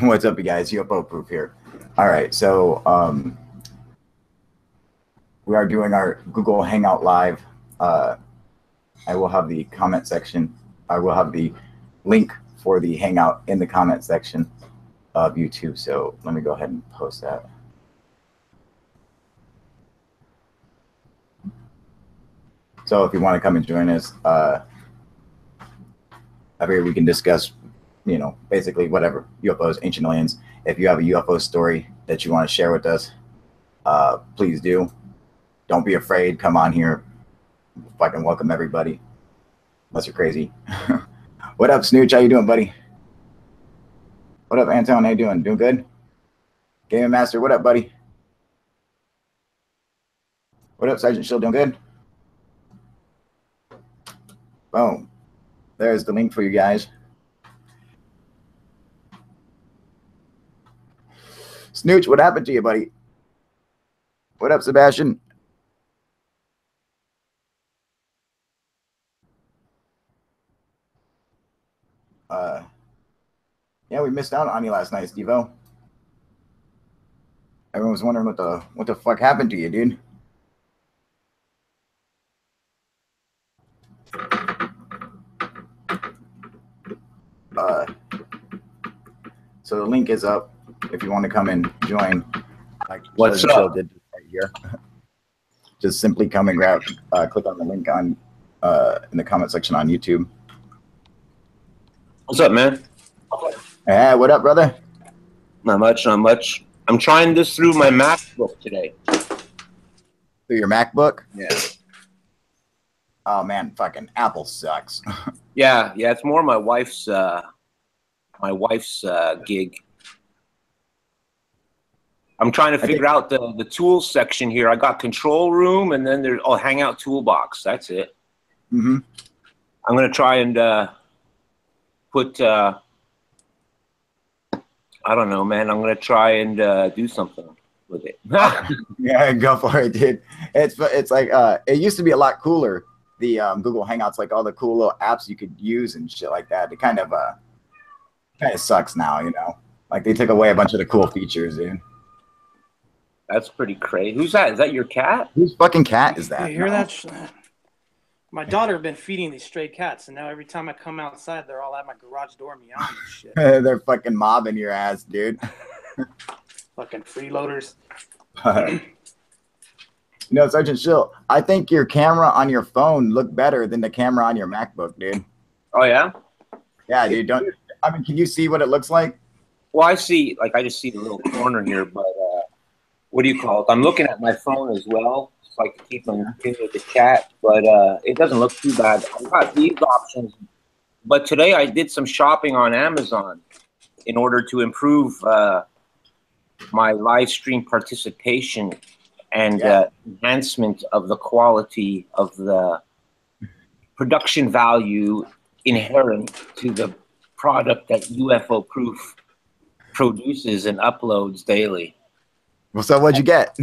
What's up, you guys? UFO Proof here. All right, so we are doing our Google Hangout Live. Uh, I will have the comment section. I will have the link for the Hangout in the comment section of YouTube. So let me go ahead and post that. So if you want to come and join us, up here we can discuss, basically whatever, UFOs, ancient aliens. If you have a UFO story that you want to share with us, please do. Don't be afraid. Come on here. Fucking welcome everybody. Unless you're crazy. What up, Snooch? How you doing, buddy? What up, Anton? How you doing? Doing good? Game Master, what up, buddy? What up, Sergeant Shield? Doing good? Boom. There's the link for you guys. Snooch, what happened to you, buddy? What up, Sebastian? Yeah, we missed out on you last night, Steve-O. Everyone was wondering what the fuck happened to you, dude. So the link is up if you want to come and join. Like What's up? Did right here. Just simply come and click on the link on in the comment section on YouTube. What's up, man? Hey, what up, brother? Not much, not much. I'm trying this through my MacBook today. Through your MacBook? Yeah. Oh man, fucking Apple sucks. Yeah, it's more my wife's gig. I'm trying to figure out the tools section here. I got control room, and then there's Hangout toolbox. That's it. Mm-hmm. I'm gonna try and put. I don't know, man. I'm gonna try and do something with it. Yeah, go for it, dude. It's like it used to be a lot cooler. The Google Hangouts, like all the cool little apps you could use and shit like that. It kind of sucks now, you know. Like they took away a bunch of the cool features, dude. That's pretty crazy. Who's that? Is that your cat? Whose fucking cat is that? You hear that? My daughter been feeding these stray cats, and now every time I come outside, they're all at my garage door meowing and shit. They're fucking mobbing your ass, dude. Fucking freeloaders. Sergeant Shill, I think your camera on your phone looked better than the camera on your MacBook, dude. Oh yeah? Yeah, dude. Can you see what it looks like? Well, I see, I just see the little corner here, but what do you call it? I'm looking at my phone as well, so I can keep on looking with the chat, but it doesn't look too bad. I've got these options, but today I did some shopping on Amazon in order to improve my live stream participation and enhancement of the quality of the production value inherent to the product that UFO Proof produces and uploads daily. Well, so what'd you get?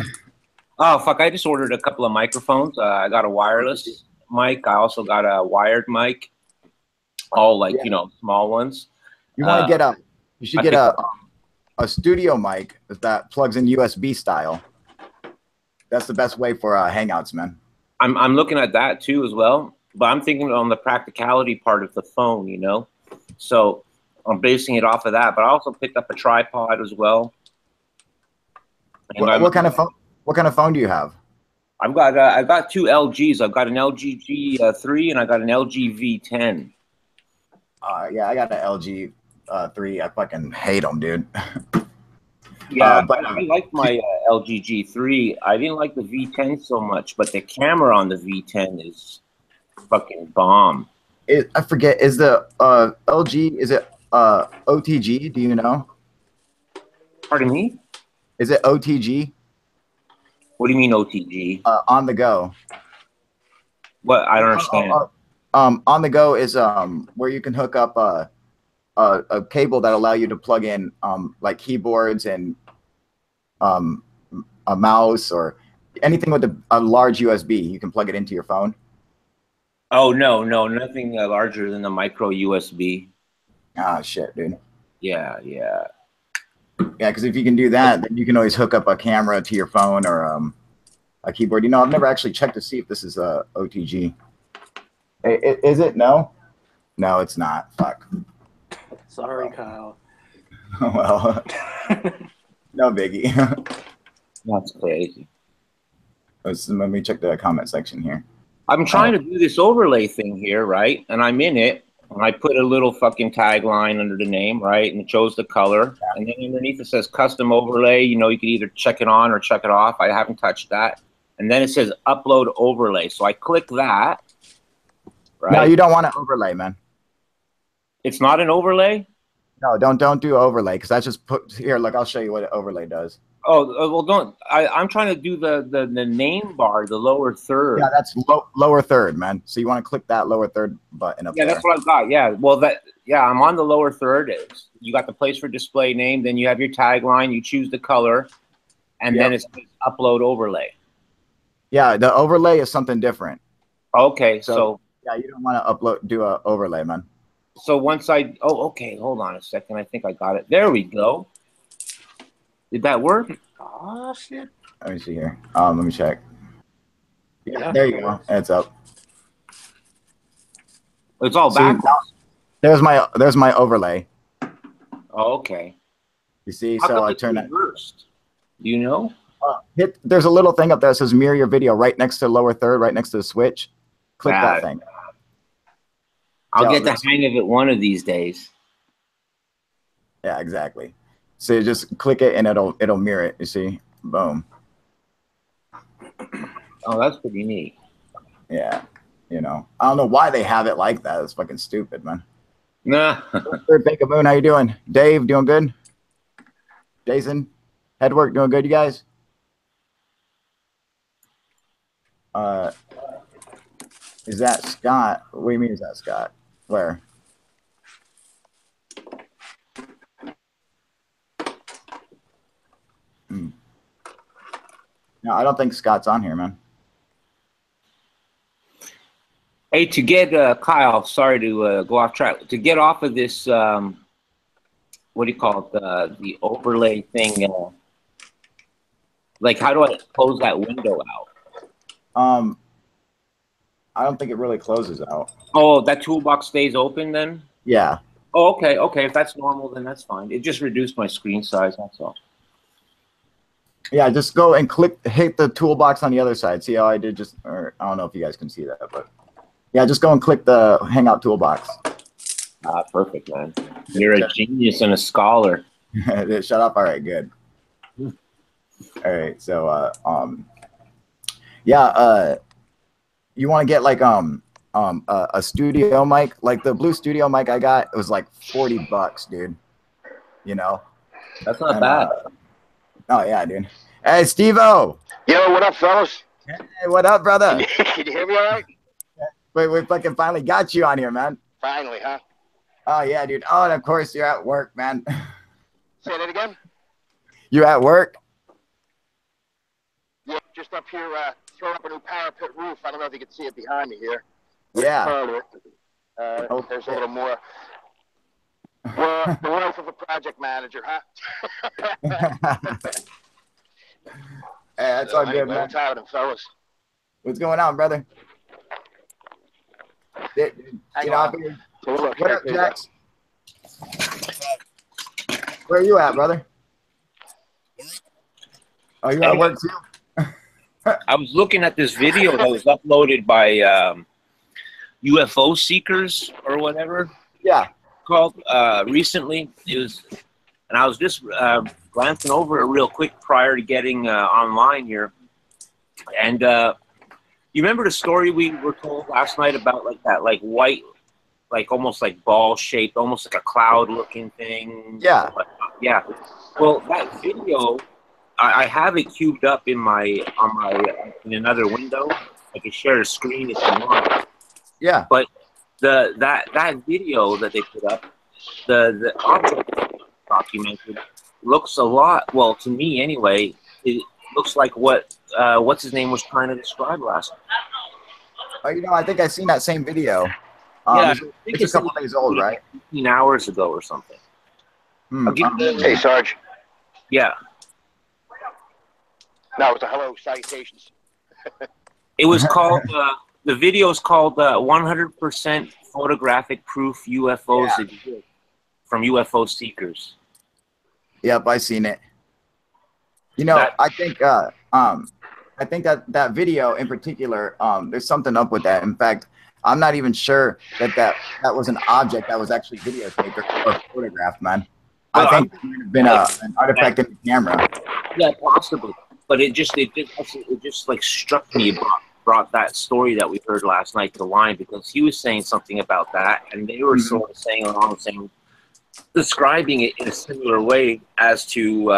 Oh, fuck, I just ordered a couple of microphones. I got a wireless mic. I also got a wired mic, all small ones. You want to you should get a studio mic that plugs in USB style. That's the best way for Hangouts, man. I'm looking at that too as well, but I'm thinking on the practicality part of the phone, you know? So I'm basing it off of that, but I also picked up a tripod as well. What kind of phone? What kind of phone do you have? I've got two LGs. I've got an LG G3 and I got an LG V10. Yeah, I got an LG 3. I fucking hate them, dude. Yeah, but I liked my LG G3. I didn't like the V10 so much, but the camera on the V10 is fucking bomb. I forget. Is the LG? Is it OTG? Do you know? Pardon me? Is it OTG? What do you mean OTG? On the go. What? I don't understand. On the go is where you can hook up a cable that allow you to plug in like keyboards and a mouse or anything with a large USB. You can plug it into your phone. Oh no, nothing larger than the micro USB. Ah, shit, dude. Yeah. Yeah, because if you can do that, then you can always hook up a camera to your phone or a keyboard. You know, I've never actually checked to see if this is a OTG. Is it? No? No, it's not. Fuck. Sorry, Kyle. Well, no biggie. That's crazy. Let me check the comment section here. I'm trying to do this overlay thing here, right? And I'm in it, and I put a little fucking tagline under the name, right? And it shows the color. And then underneath it says custom overlay. You know, you can either check it on or check it off. I haven't touched that. And then it says upload overlay. So I click that, right? No, you don't want to overlay, man. It's not an overlay? No, don't do overlay, because that's just put here. Look, I'll show you what an overlay does. Oh, well, don't. I'm trying to do the name bar, the lower third. Yeah, that's lower third, man. So you want to click that lower third button up there. Yeah, that's what I've got. Yeah, well, I'm on the lower third. You got the place for display name, then you have your tagline, you choose the color, and then it says upload overlay. Yeah, the overlay is something different. Okay, so yeah, you don't want to do a overlay, man. So once okay, hold on a second. I think I got it. There we go. Did that work? Oh shit. Let me see here. Let me check. Yeah, there you go. It's up. It's all back. There's my overlay. Oh, okay. You see, so I turn that. Reversed. Do you know? There's a little thing up there that says mirror your video right next to lower third, right next to the switch. Click that thing. I'll get the hang of it one of these days. Yeah, exactly. So you just click it and it'll mirror it. You see, boom. Oh, that's pretty neat. Yeah, you know, I don't know why they have it like that. It's fucking stupid, man. Nah. Third Bank of Moon, how you doing? Dave, doing good? Jason, Headwork, doing good, you guys? Is that Scott? What do you mean is that Scott? Where? No, I don't think Scott's on here, man. Hey, to get Kyle, sorry to go off track. To get off of this, what do you call it? The overlay thing. Like, how do I close that window out? I don't think it really closes out. Oh, that toolbox stays open then? Yeah. Oh, okay, okay. If that's normal, then that's fine. It just reduced my screen size, that's all. Yeah, just go and hit the toolbox on the other side. See how I did or I don't know if you guys can see that, but yeah, just go and click the Hangout toolbox. Ah, perfect, man. You're a genius and a scholar. Shut up. All right, good. All right, so yeah, you want to get like a studio mic, like the blue studio mic I got. It was like $40, dude. You know, that's not bad. Oh yeah, dude. Hey, Steve-O. Yo, what up, fellas? Hey, what up, brother? Can you hear me all right? Wait, we fucking finally got you on here, man. Finally, huh? Oh yeah, dude. Oh, and of course you're at work, man. Say that again? You at work? Yeah, just up here throwing up a new parapet roof. I don't know if you can see it behind me here. Yeah. There's a little more. Well, the wife of a project manager, huh? Hey, that's all good, man. What's happening, fellas? What's going on, brother? What up, Jax? Where are you at, brother? Oh, you at work too? I was looking at this video that was uploaded by UFO seekers or whatever. Yeah. Called recently. It was, and I was just glancing over it real quick prior to getting online here. And you remember the story we were told last night about like that, like white, like almost like ball shaped, almost like a cloud looking thing. Yeah. Yeah. Well, that video, I have it queued up in in another window. I can share a screen if you want. Yeah. But that video that they put up, the object documented looks a lot. Well, to me anyway, it looks like what's his name was trying to describe last night. Oh, you know, I think I've seen that same video. Yeah, it's a couple days old, right? 15 hours ago or something. Hey, Sarge. Yeah. No, it's a hello, salutations. It was called, the video is called 100% Photographic Proof UFOs Exist from UFO Seekers. Yep, I seen it. You know, I think that video in particular, there's something up with that. In fact, I'm not even sure that was an object that was actually videotaped or photographed, man. Well, I think it might have been an artifact in the camera. Yeah, possibly. But it just like struck me, brought that story that we heard last night to line, because he was saying something about that, and they were sort of saying along the same, describing it in a similar way as to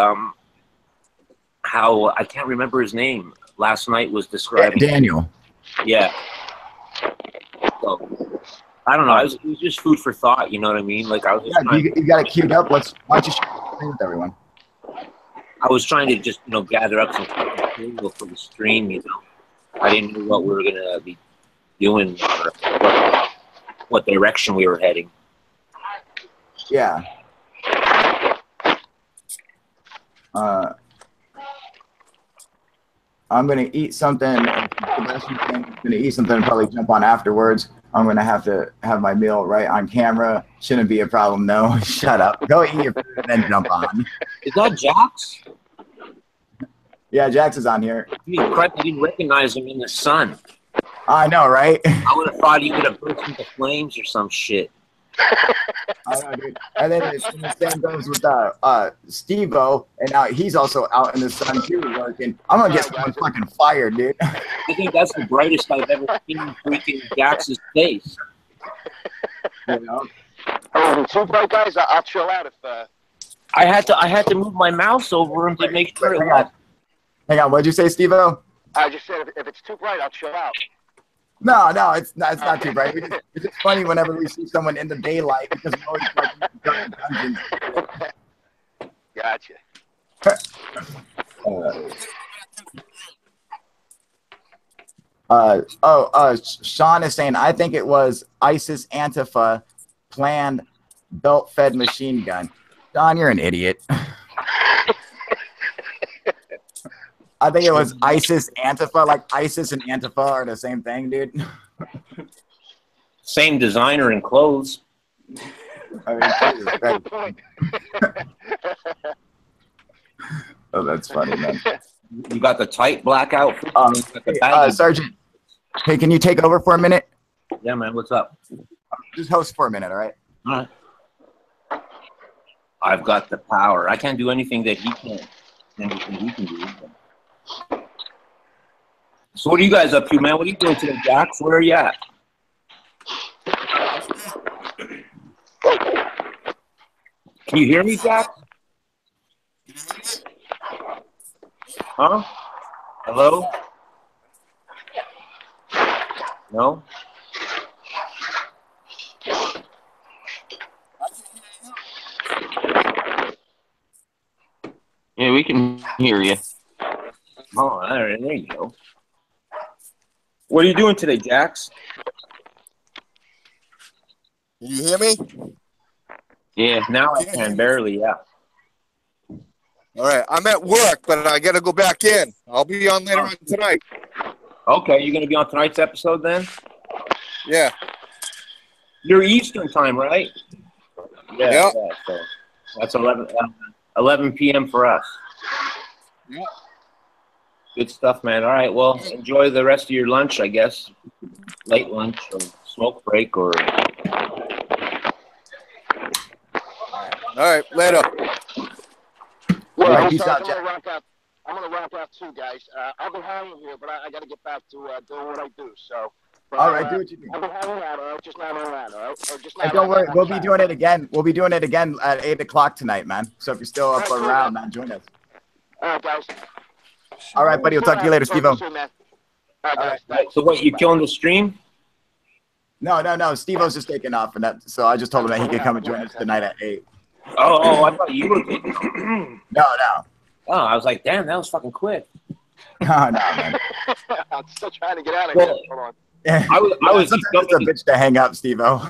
how, I can't remember his name, last night was describing Daniel. Yeah. So I don't know. It was just food for thought. You know what I mean? Like I was. Just you got it queued up. Why don't you share it with everyone? I was trying to just gather up some material for the stream. You know, I didn't know what we were gonna be doing or what direction we were heading. Yeah. I'm gonna eat something. I'm gonna eat something and probably jump on afterwards. I'm gonna have to have my meal right on camera. Shouldn't be a problem, no. Shut up. Go eat your food and then jump on. Is that Jax? Yeah, Jax is on here. I didn't recognize him in the sun. I know, right? I would have thought he would have burst into flames or some shit. I know, dude. And then the same goes with Steve-O, and now he's also out in the sun too working. I'm gonna get someone fucking fired, dude. I think that's the brightest I've ever seen freaking Jax's face. You know? Oh, too bright, guys. I'll chill out if. I had to move my mouse over him to make sure it was. Hang on, what'd you say, Steve-O? I just said if it's too bright, I'll chill out. No, it's not too bright. It's just funny whenever we see someone in the daylight because we always like dungeons. Gotcha. Sean is saying, I think it was ISIS Antifa planned belt-fed machine gun. Sean, you're an idiot. I think it was ISIS Antifa, like ISIS and Antifa are the same thing, dude. Same designer and clothes. I mean, oh, that's funny, man. You got the tight black outfit. Sergeant, hey, can you take over for a minute? Yeah, man. What's up? Just host for a minute, all right? All right. I've got the power. I can't do anything that he can't. Anything he can do. So what are you guys up to, man? What are you doing today, Jax? Where are you at? Can you hear me, Jax? Huh? Hello? No? Yeah, we can hear you. Oh, there you go. What are you doing today, Jax? You hear me? Yeah, now I can barely, yeah. All right, I'm at work, but I got to go back in. I'll be on later on tonight. Okay, you're going to be on tonight's episode then? Yeah. You're Eastern time, right? Yeah, Yep. Yeah, so that's 11 p.m. for us. Yep. Good stuff, man. All right, well, enjoy the rest of your lunch, I guess. Late lunch or smoke break or... All right, later. Yeah, peace out, I'm gonna rock out too, guys. I've been hanging here, but I got to get back to doing what I do. So. All right, do what you do. I've been hanging out, all right? Just not around, all right? Or just Hey, not don't worry, around we'll be outside. doing it again. We'll be doing it again at 8 o'clock tonight, man. So if you're still up or around, man, join us. All right, guys. All right, buddy. We'll talk to you later, Steve-O. All right, guys. All right, so what, you killing the stream? No. Steve-O's just taking off, and that. So I just told him that he could come and join us tonight at 8. Oh, I thought you were taking... No. Oh, I was like, damn, that was fucking quick. No, man. I'm still trying to get out of Well, here. Hold on. I was Sometimes it's a bitch to hang up, Steve-O.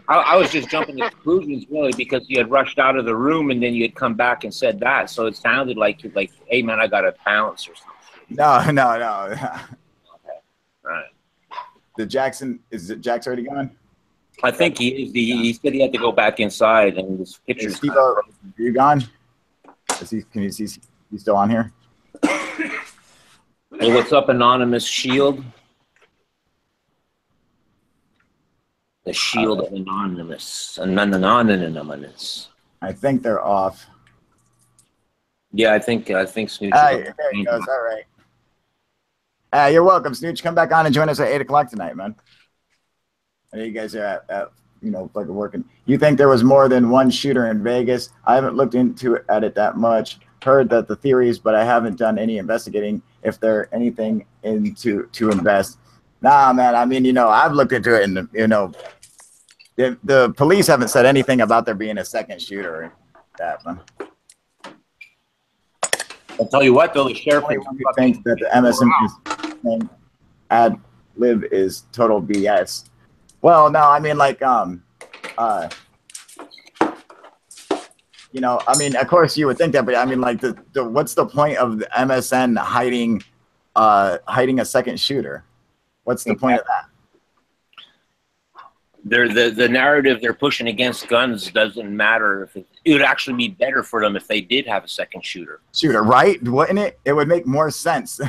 I was just jumping to conclusions really because you had rushed out of the room and then you had come back and said that, so it sounded like hey man, I got to bounce or something. No. Okay. All right. Is it Jack's already gone? I think he is. He said he had to go back inside, and this picture's Steve, are you gone? Can you see? He's still on here? Hey, what's up, Anonymous Shield? The Shield of Anonymous. Anonymous. I think they're off. Yeah, I think Snooch. There he goes. All right. You're welcome, Snooch. Come back on and join us at 8 o'clock tonight, man. I know you guys are at fucking working. You think there was more than one shooter in Vegas? I haven't looked into it that much. Heard that the theories, but I haven't done any investigating. If there anything to invest. Nah, man. I mean, I've looked into it, and the police haven't said anything about there being a second shooter in that one. I'll tell you what, though, the sheriff thinks that the MSM ad lib is total BS. Well, no, I mean, like, I mean, of course you would think that, but I mean, like, what's the point of the MSN hiding a second shooter? What's the point of that? The narrative they're pushing against guns doesn't matter. If it would actually be better for them if they did have a second shooter. Right? Wouldn't it? It would make more sense.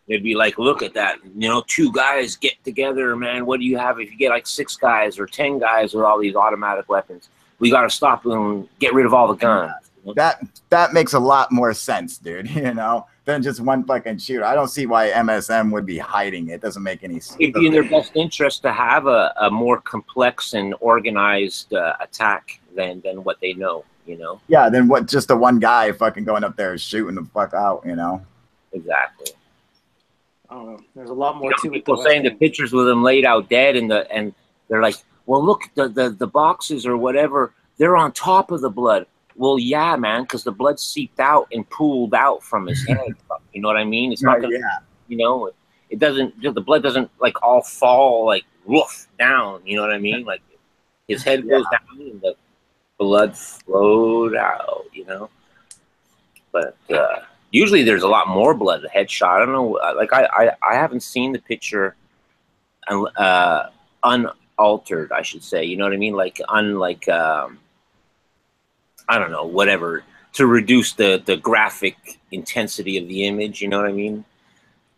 They'd be like, look at that. 2 guys get together, man. What do you have if you get like 6 guys or 10 guys with all these automatic weapons? We got to stop and get rid of all the guns. That makes a lot more sense, dude, than just one fucking shooter. I don't see why MSM would be hiding it. It doesn't make any sense. It'd be in their best interest to have a more complex and organized attack than what they know, Yeah, then what, just the one guy fucking going up there shooting the fuck out, Exactly. I don't know. There's a lot more to it. People saying the pictures with them laid out dead, and they're like, well, look, the boxes or whatever, they're on top of the blood. Well, yeah, man, because the blood seeped out and pooled out from his head. You know what I mean? It's not, it doesn't. The blood doesn't like all fall like woof down. You know what I mean? Like his head goes down and the blood flowed out. But usually there's a lot more blood. The headshot. I don't know. Like I haven't seen the picture unaltered. I should say. You know what I mean? Like unlike. I don't know, whatever, to reduce the graphic intensity of the image, you know what I mean?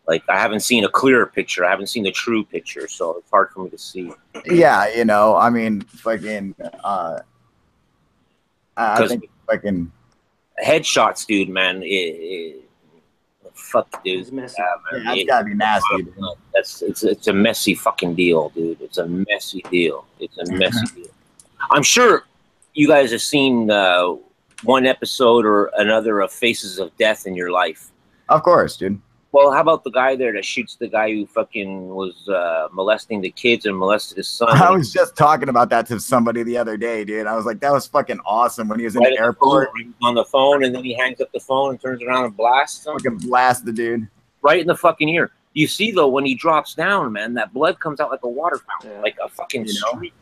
Like, I haven't seen a clearer picture. I haven't seen the true picture, so it's hard for me to see. Yeah, I mean, fucking, I think fucking... Headshots, dude, man, fuck, dude. It's messy. Man, that's gotta be nasty, dude. It's a messy fucking deal, dude. It's a messy deal. It's a messy deal. I'm sure... You guys have seen one episode or another of Faces of Death in your life. Of course, dude. Well, how about the guy there that shoots the guy who fucking was molesting the kids and molested his son? I was just talking about that to somebody the other day, dude. I was like, that was fucking awesome when he was in the airport. On the phone, and then he hangs up the phone and turns around and blasts him. Fucking blast the dude. Right in the fucking ear. You see, though, when he drops down, man, that blood comes out like a water fountain, like a fucking street.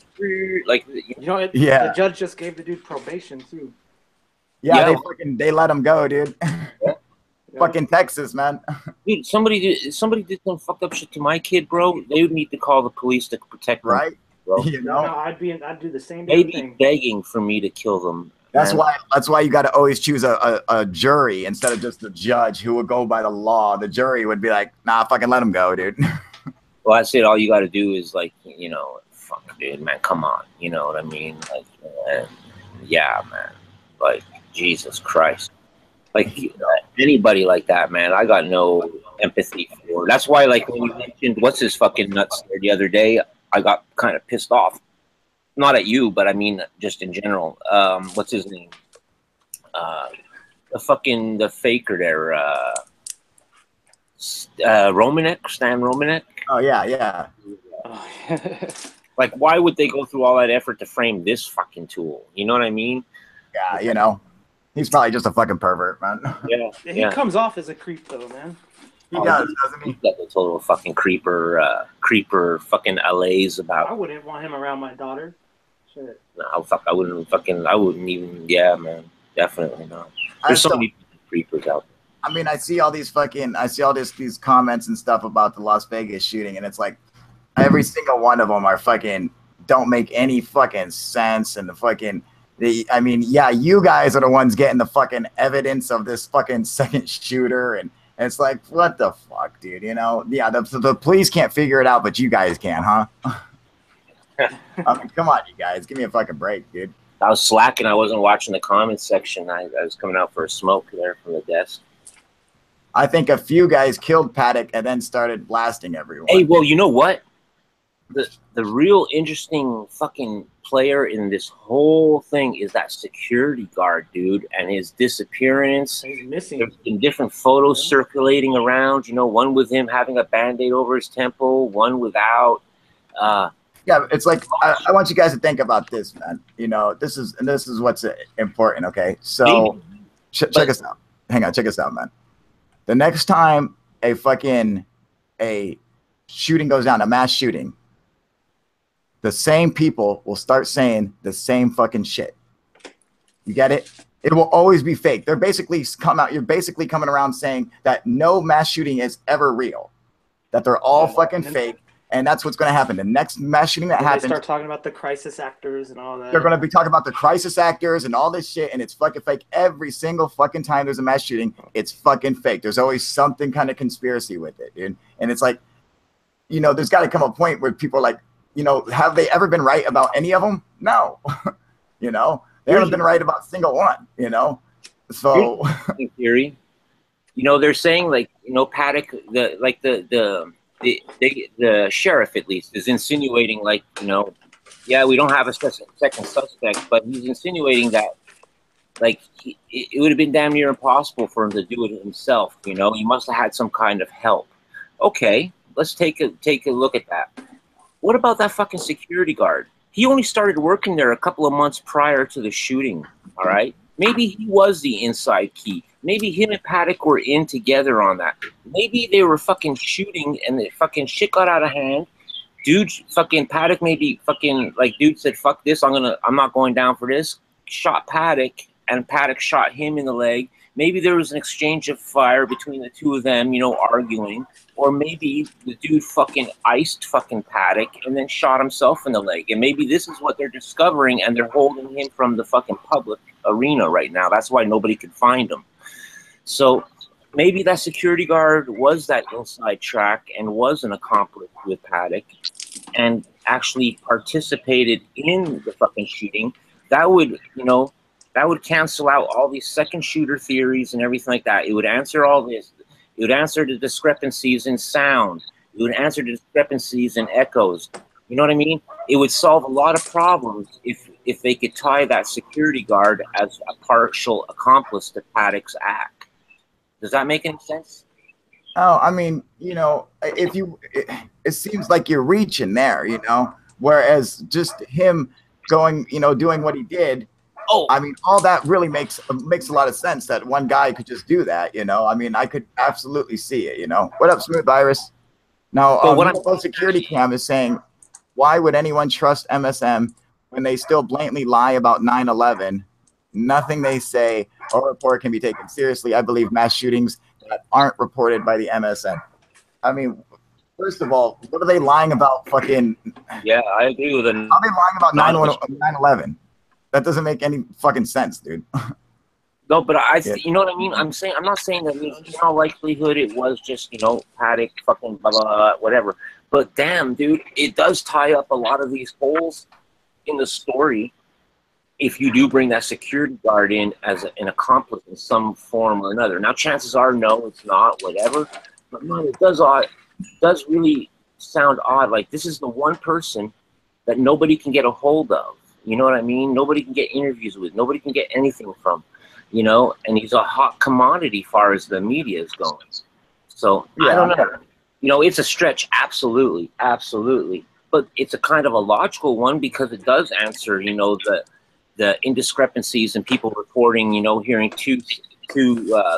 Like, the judge just gave the dude probation, too. Yeah. They let him go, dude. Yeah. Fucking Texas, man. Dude, somebody did some fucked up shit to my kid, bro. They would need to call the police to protect them. Right? Bro. I'd do the same thing. They'd thing. be begging for me to kill them. That's why you got to always choose a jury instead of just the judge who would go by the law. The jury would be like, nah, fucking let him go, dude. Well, I said all you got to do is like, fuck, dude, man, come on. You know what I mean? Like, yeah, man. Like, Jesus Christ. Like, anybody like that, man, I got no empathy for. That's why, like, when you mentioned what's his fucking nuts there the other day, I got kind of pissed off. Not at you, but I mean just in general. What's his name? The faker there. Romanek, Stan Romanek. Oh yeah. Like, why would they go through all that effort to frame this fucking tool? You know what I mean? Yeah, he's probably just a fucking pervert, man. Yeah. He comes off as a creep, though, man. He does, doesn't he? He's got the total fucking creeper fucking allays about. I wouldn't want him around my daughter. Shit. No, fuck, I wouldn't even. Yeah, man, definitely not. There's so many creepers out there. I mean, I see all these these comments and stuff about the Las Vegas shooting, and it's like every single one of them are fucking don't make any fucking sense, and I mean, yeah, you guys are the ones getting the fucking evidence of this fucking second shooter, and it's like, what the fuck, dude? You know, yeah, the police can't figure it out, but you guys can, huh? I mean, come on, you guys, give me a fucking break, dude. I was slacking. I wasn't watching the comments section. I was coming out for a smoke there from the desk. I think a few guys killed Paddock and then started blasting everyone. Hey, well, you know what? The real interesting fucking player in this whole thing is that security guard, dude, and his disappearance. He's missing. There's been different photos circulating around, you know, one with him having a Band-Aid over his temple, one without. Yeah, it's like I want you guys to think about this, man. You know, this is what's important, okay? So check us out. Hang on, check us out, man. The next time a shooting goes down, a mass shooting, the same people will start saying the same fucking shit. You get it? It will always be fake. You're basically coming around saying that no mass shooting is ever real, that they're all fucking fake, and that's what's going to happen. The next mass shooting that happens, they start talking about the crisis actors and all that. They're going to be talking about the crisis actors and all this shit, and it's fucking fake. Every single fucking time there's a mass shooting, it's fucking fake. There's always something kind of conspiracy with it, dude. And it's like, you know, there's got to come a point where people are like, you know, have they ever been right about any of them? No. You know, they haven't been right about a single one, you know? So theory, you know, they're saying, like, you know, Paddock, the sheriff at least is insinuating, like, you know, yeah, we don't have a second suspect, but he's insinuating that, like, it would have been damn near impossible for him to do it himself. You know, he must have had some kind of help. Okay, let's take a look at that. What about that fucking security guard? He only started working there a couple of months prior to the shooting. All right, maybe he was the inside key. Maybe him and Paddock were in together on that. Maybe they were fucking shooting and the fucking shit got out of hand. Dude, fucking Paddock maybe fucking, like, dude said, fuck this, I'm not going down for this. Shot Paddock, and Paddock shot him in the leg. Maybe there was an exchange of fire between the two of them, you know, arguing. Or maybe the dude fucking iced fucking Paddock and then shot himself in the leg. And maybe this is what they're discovering, and they're holding him from the fucking public arena right now. That's why nobody could find him. So maybe that security guard was that inside track and was an accomplice with Paddock and actually participated in the fucking shooting. That would, you know, that would cancel out all these second shooter theories and everything like that. It would answer all this. It would answer the discrepancies in sound. It would answer the discrepancies in echoes. You know what I mean? It would solve a lot of problems if they could tie that security guard as a partial accomplice to Paddock's act. Does that make any sense? Oh, I mean, you know, it seems like you're reaching there, you know, whereas just him going, you know, doing what he did. Oh, I mean, all that really makes a lot of sense that one guy could just do that, you know. I mean, I could absolutely see it, you know. What up, Smooth Virus? Now, security cam is saying, why would anyone trust MSM when they still blatantly lie about 9/11? Nothing they say or report can be taken seriously. I believe mass shootings that aren't reported by the MSM. I mean, first of all, what are they lying about? Fucking. Yeah, I agree with it. How are they lying about 9/11? That doesn't make any fucking sense, dude. No, but you know what I mean? I'm not saying that in all likelihood it was just, you know, Paddock, fucking blah, blah, blah, whatever. But damn, dude, it does tie up a lot of these holes in the story if you do bring that security guard in as an accomplice in some form or another. Now, chances are, no, it's not, whatever. But man, it does really sound odd. Like, this is the one person that nobody can get a hold of. You know what I mean? Nobody can get interviews with. Nobody can get anything from, you know? And he's a hot commodity far as the media is going. So, yeah. I don't know. You know, it's a stretch. Absolutely. Absolutely. But it's a kind of a logical one because it does answer, you know, the indiscrepancies in people reporting, you know, hearing two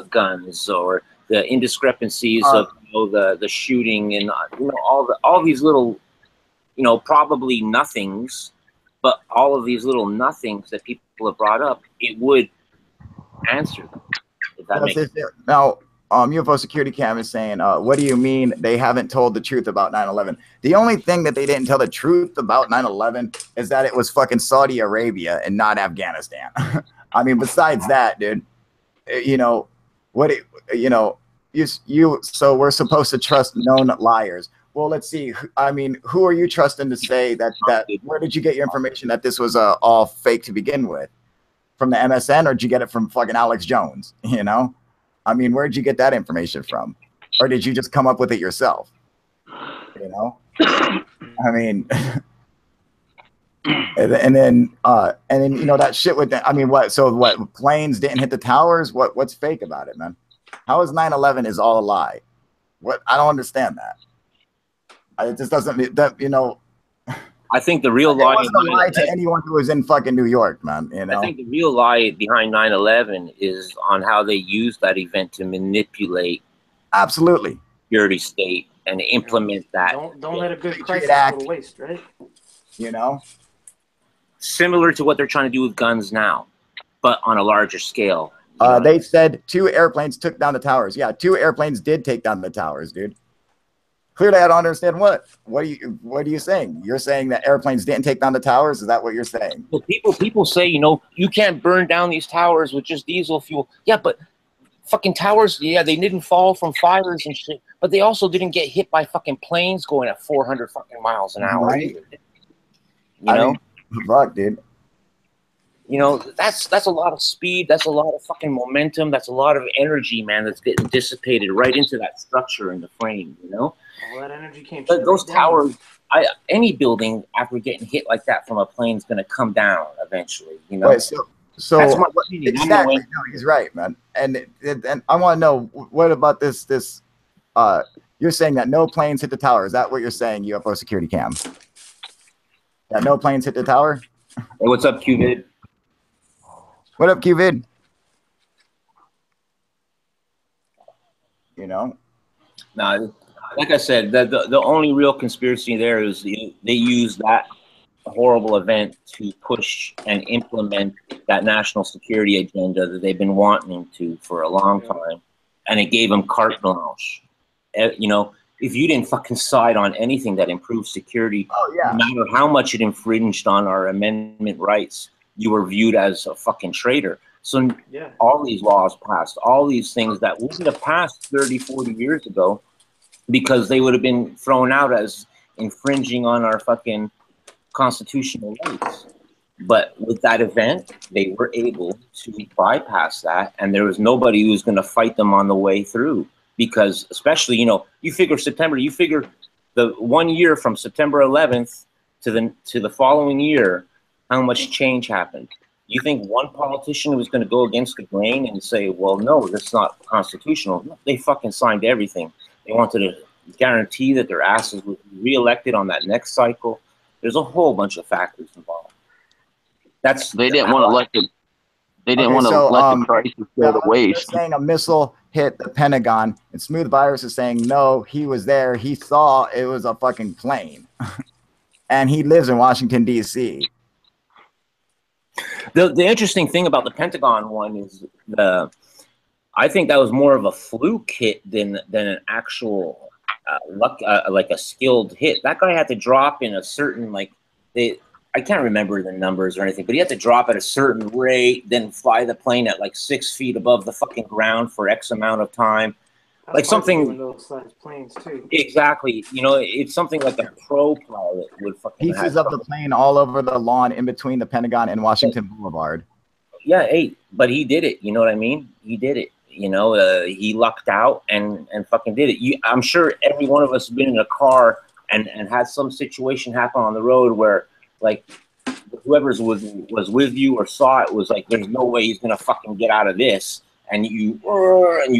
guns, or the indiscrepancies of, you know, the shooting, and, you know, all these little, you know, probably nothings But all of these little nothings that people have brought up, it would answer them. If that makes sense. Now, UFO security cam is saying, what do you mean they haven't told the truth about 9/11? The only thing that they didn't tell the truth about 9/11 is that it was fucking Saudi Arabia and not Afghanistan. I mean, besides that, dude, you know, so we're supposed to trust known liars. Well, let's see. I mean, who are you trusting to say that where did you get your information that this was all fake to begin with? From the MSN, or did you get it from fucking Alex Jones? You know, I mean, where did you get that information from, or did you just come up with it yourself? You know, I mean, and then you know that shit with the, I mean, what? So what? Planes didn't hit the towers? What's fake about it, man? How is 9/11 is all a lie? What? I don't understand that. It just doesn't. That, you know. I think the real lie. It wasn't a lie to anyone who was in fucking New York, man. You know. I think the real lie behind 9/11 is on how they used that event to manipulate. Absolutely. Security state and implement that. Don't let a good crisis go to waste, right? You know. Similar to what they're trying to do with guns now, but on a larger scale. They said 2 airplanes took down the towers. Yeah, 2 airplanes did take down the towers, dude. Clearly, I don't understand what. What are you saying? You're saying that airplanes didn't take down the towers? Is that what you're saying? Well, people say, you know, you can't burn down these towers with just diesel fuel. Yeah, but fucking towers, yeah, they didn't fall from fires and shit, but they also didn't get hit by fucking planes going at 400 fucking miles an hour. Right. You know? Fuck, dude. You know, that's a lot of speed. That's a lot of fucking momentum. That's a lot of energy, man, that's getting dissipated right into that structure in the frame, you know? All that energy came. But those towers, any building after getting hit like that from a plane is going to come down eventually, you know? Wait, so that's my opinion. Exactly. No, he's right, man. And I want to know, what about this? You're saying that no planes hit the tower. Is that what you're saying, UFO security cam? That no planes hit the tower? Hey, what's up, QVid? What up, QVid? You know? Nah, like I said, the only real conspiracy there is they use that horrible event to push and implement that national security agenda that they've been wanting to for a long time, and it gave them carte blanche. You know, if you didn't fucking side on anything that improved security, no matter how much it infringed on our amendment rights, you were viewed as a fucking traitor. So all these laws passed, all these things that wouldn't have passed 30, 40 years ago, because they would have been thrown out as infringing on our fucking constitutional rights. But with that event, they were able to bypass that, and there was nobody who was going to fight them on the way through. Because especially, you know, you figure the 1 year from September 11th to the following year, how much change happened. You think one politician was going to go against the grain and say, well, no, that's not constitutional? No, they fucking signed everything. They wanted to guarantee that their asses would be reelected on that next cycle. There's a whole bunch of factors involved. They didn't want to let them. They didn't want to let the crisis go to waste. They're saying a missile hit the Pentagon, and Smooth Virus is saying no, he was there. He saw it was a fucking plane, and he lives in Washington D.C. The interesting thing about the Pentagon one is I think that was more of a fluke hit than an actual like a skilled hit. That guy had to drop in a certain I can't remember the numbers or anything, but he had to drop at a certain rate, then fly the plane at like 6 feet above the fucking ground for X amount of time. That's like something those size planes too. Exactly. You know, it's something like a pro pilot would fucking pieces of the plane all over the lawn in between the Pentagon and Washington Boulevard. Yeah, hey, but he did it. You know what I mean? He did it. You know, he lucked out and fucking did it. I'm sure every one of us has been in a car and had some situation happen on the road where, like, whoever was with you or saw it was like, there's no way he's gonna fucking get out of this. And you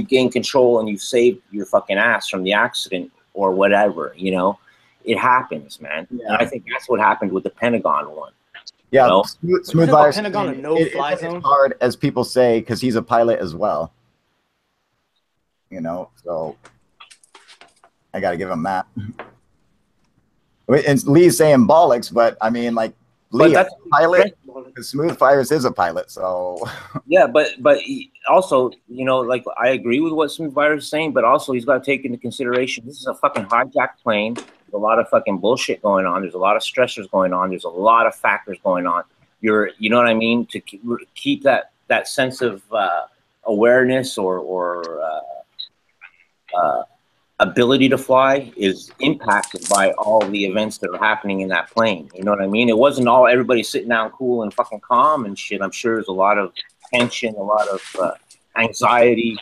gain control and you save your fucking ass from the accident or whatever. You know, it happens, man. Yeah. And I think that's what happened with the Pentagon one. Yeah, you know? Smooth Virus. Pentagon a no-fly zone. As hard as people say because he's a pilot as well. You know, so I got to give him that. And Lee's saying bollocks, but I mean, like, Lee, that's pilot. Smooth Fires is a pilot, so yeah, but also, you know, like I agree with what Smooth Fires is saying, but also he's got to take into consideration this is a fucking hijacked plane. There's a lot of fucking bullshit going on. There's a lot of stressors going on. There's a lot of factors going on. You know what I mean? To keep that sense of awareness or ability to fly is impacted by all the events that are happening in that plane. You know what I mean? It wasn't all everybody sitting down cool and fucking calm and shit. I'm sure there's a lot of tension, a lot of anxiety,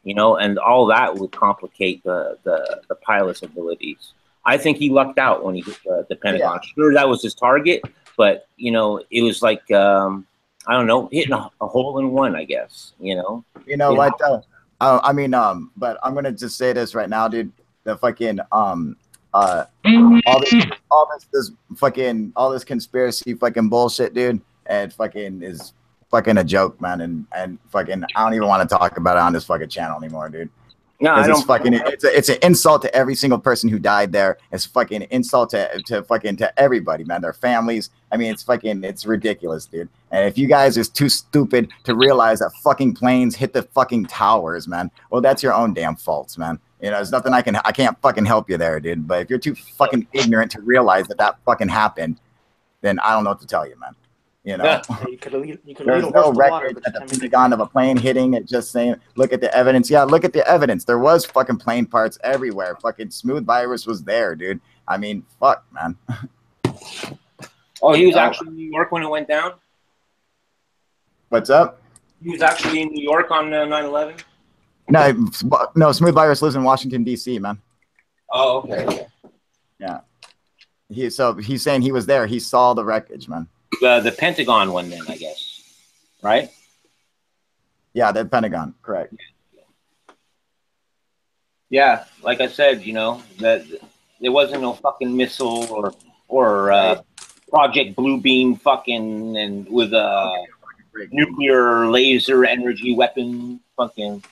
you know, and all that would complicate the pilot's abilities. I think he lucked out when he hit the Pentagon. Yeah. Sure, that was his target, but, you know, it was like, I don't know, hitting a hole in one, I guess, you know? You know what, though? I mean, but I'm gonna just say this right now, dude. The fucking all this conspiracy fucking bullshit, dude, and fucking is fucking a joke, man, and fucking I don't even want to talk about it on this fucking channel anymore, dude. No, I don't. It's an insult to every single person who died there. It's fucking insult to everybody, man. Their families. I mean, it's ridiculous, dude. And if you guys is too stupid to realize that fucking planes hit the fucking towers, man, well, that's your own damn faults, man. You know, there's nothing I can't fucking help you there, dude. But if you're too fucking ignorant to realize that fucking happened, then I don't know what to tell you, man. You know, there's no record at the Pentagon of a plane hitting it, just saying, look at the evidence. Yeah, look at the evidence. There was fucking plane parts everywhere. Fucking Smooth Virus was there, dude. I mean, fuck, man. Oh, he was actually in New York when it went down? What's up? He was actually in New York on 9/11? No, Smooth Virus lives in Washington, D.C., man. Oh, okay. Yeah. He's saying he was there. He saw the wreckage, man. The Pentagon one, then, I guess, right? Yeah, the Pentagon, correct. Yeah, like I said, you know, that there wasn't no fucking missile or Project Blue Beam fucking and with a nuclear laser energy weapon fucking.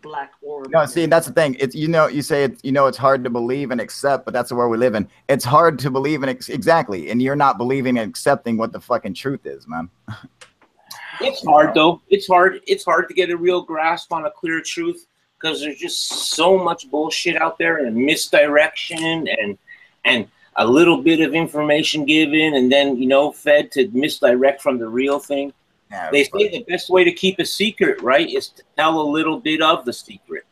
Black orb. No, see, that's the thing. It's you say it. You know, it's hard to believe and accept, but that's the world we live in. It's hard to believe in exactly, and you're not believing and accepting what the fucking truth is, man. It's hard though. It's hard. It's hard to get a real grasp on a clear truth because there's just so much bullshit out there and misdirection and a little bit of information given and then fed to misdirect from the real thing. Yeah, they say the best way to keep a secret, right, is to tell a little bit of the secret.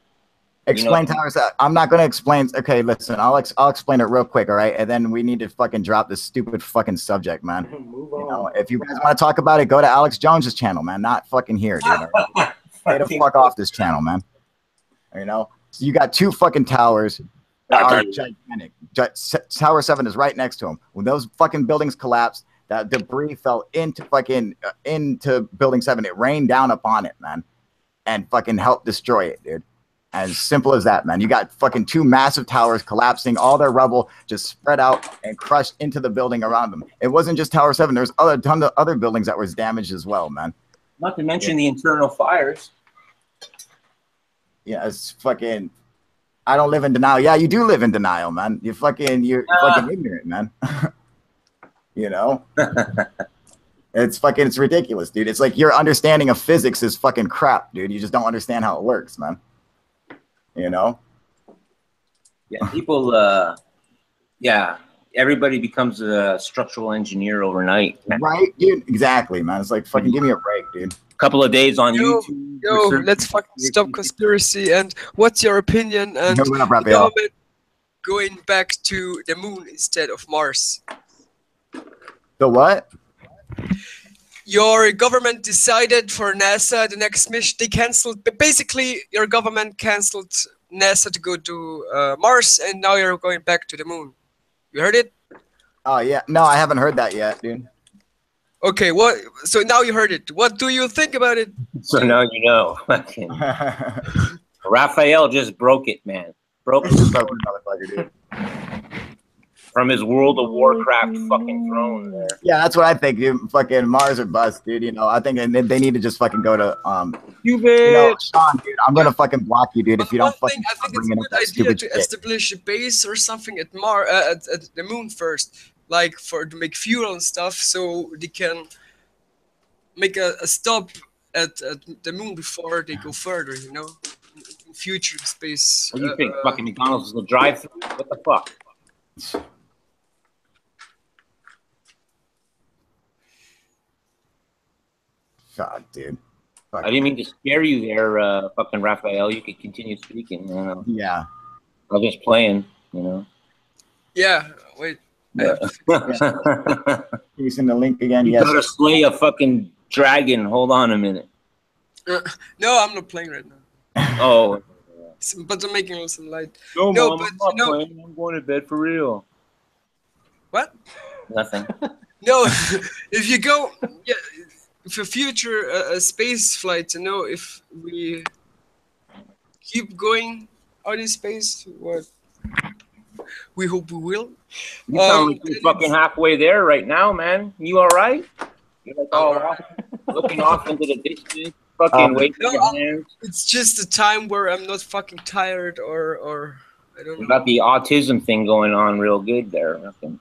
Explain towers. I'm not going to explain. Okay, listen, I'll explain it real quick, all right? And then we need to fucking drop this stupid fucking subject, man. Move on. If you guys want to talk about it, go to Alex Jones's channel, man. Not fucking here, dude. Right? Stay the fuck off this channel, man. So you got two fucking towers that are gigantic. Tower 7 is right next to them. When those fucking buildings collapsed, that debris fell into building 7. It rained down upon it, man, and fucking helped destroy it, dude. As simple as that, man. You got fucking two massive towers collapsing, all their rubble just spread out and crushed into the building around them. It wasn't just Tower 7. There's a ton of other buildings that was damaged as well, man. Not to mention the internal fires. Yeah, it's fucking. I don't live in denial. Yeah, you do live in denial, man. You're fucking ignorant, man. It's ridiculous, dude. It's like your understanding of physics is fucking crap, dude. You just don't understand how it works, man. Yeah, people, everybody becomes a structural engineer overnight. Right, dude? Exactly, man. It's like, fucking give me a break, dude. Couple of days on YouTube. Let's fucking stop conspiracy. And what's your opinion? And the government going back to the moon instead of Mars? The what? Your government decided for NASA the next mission. They canceled. Basically, your government canceled NASA to go to Mars, and now you're going back to the moon. You heard it? Oh yeah. No, I haven't heard that yet, dude. Okay. What? So now you heard it. What do you think about it? So now you know. Raphael just broke it, man. Broke it, motherfucker, dude. From his World of Warcraft fucking throne there. Yeah, that's what I think, dude. Fucking Mars or bust, dude. I think they need to just fucking go to Sean, dude. I'm gonna fucking block you, dude, if you don't fucking. I think it's a good idea to establish a base or something at the moon first, like to make fuel and stuff, so they can make a stop at the moon before they go further. You know, in future space. What do you think? Fucking McDonald's is a drive-through? What the fuck? God, dude. I didn't mean to scare you there, fucking Raphael. You could continue speaking. You know? Yeah. I was just playing, you know. Yeah. Wait. Yeah. Can you send the link again? You Yes. gotta slay a fucking dragon. Hold on a minute. No, I'm not playing right now. Oh. But I'm making some light. No, No, Mom, but I'm not you know- playing. I'm going to bed for real. What? Nothing. No, if you go, yeah, for future space flight, you know, if we keep going out in space, what we hope we will. You sound like you're fucking halfway there right now, man. You all right? You're like all looking off into the distance, fucking waving No, your hands. It's just a time where I'm not fucking tired or I don't know. You got the autism thing going on real good there. Nothing.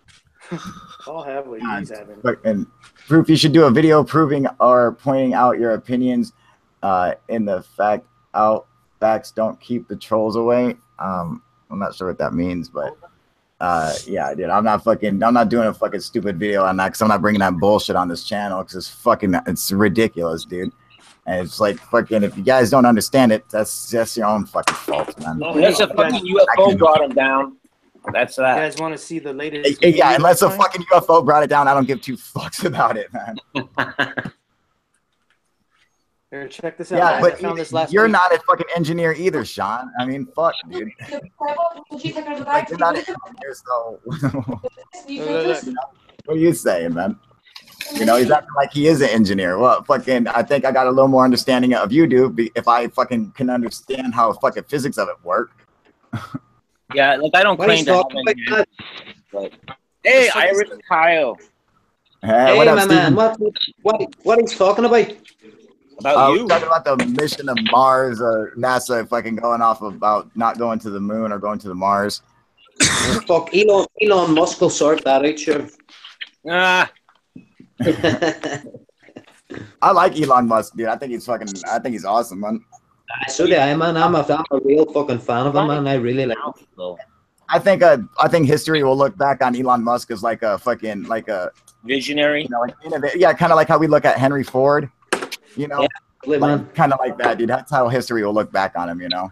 I'll have what he's having. And Proof, you should do a video proving or pointing out your opinions in the facts don't keep the trolls away. I'm not sure what that means, but yeah, dude, I'm not doing a fucking stupid video on that because I'm not bringing that bullshit on this channel because it's ridiculous, dude. And it's like fucking, if you guys don't understand it, that's your own fucking fault, man. Unless a fucking UFO brought him down. That's that. You guys want to see the latest? Yeah, unless a fucking UFO brought it down, I don't give two fucks about it, man. Here, check this out. Yeah, guys. but I found this last you're week. not a fucking engineer either, Sean. I mean, fuck, dude. Like, you're not an engineer, so what are you saying, man? You know, he's acting like he is an engineer. Well, fucking, I think I got a little more understanding of you, dude, if I fucking can understand how fucking physics of it work. Yeah, like I don't claim to have any, but hey, Irish Kyle. Hey, what up, my man? Steven? What he's talking about? About We're you. talking about the mission to Mars, or NASA fucking going off about not going to the moon or going to the Mars. Fuck, Elon Musk will sort that out, sure. Ah, I like Elon Musk, dude. I think he's awesome, man. So do I, man. I'm a real fucking fan of him, man. I really like him. I think history will look back on Elon Musk as like a visionary. You know, like yeah, kind of like how we look at Henry Ford. You know, yeah, man. Kind of like that, dude. That's how history will look back on him. You know.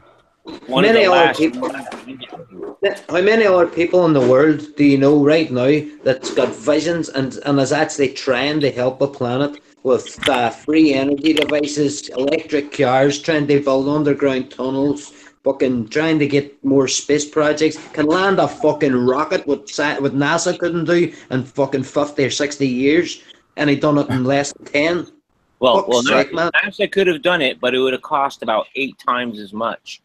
How many other people in the world do you know right now that's got visions and is actually trying to help the planet with free energy devices, electric cars, trying to build underground tunnels, fucking trying to get more space projects, can land a fucking rocket what NASA couldn't do in fucking 50 or 60 years, and he done it in less than 10? Well, sake, man. NASA could have done it, but it would have cost about 8 times as much.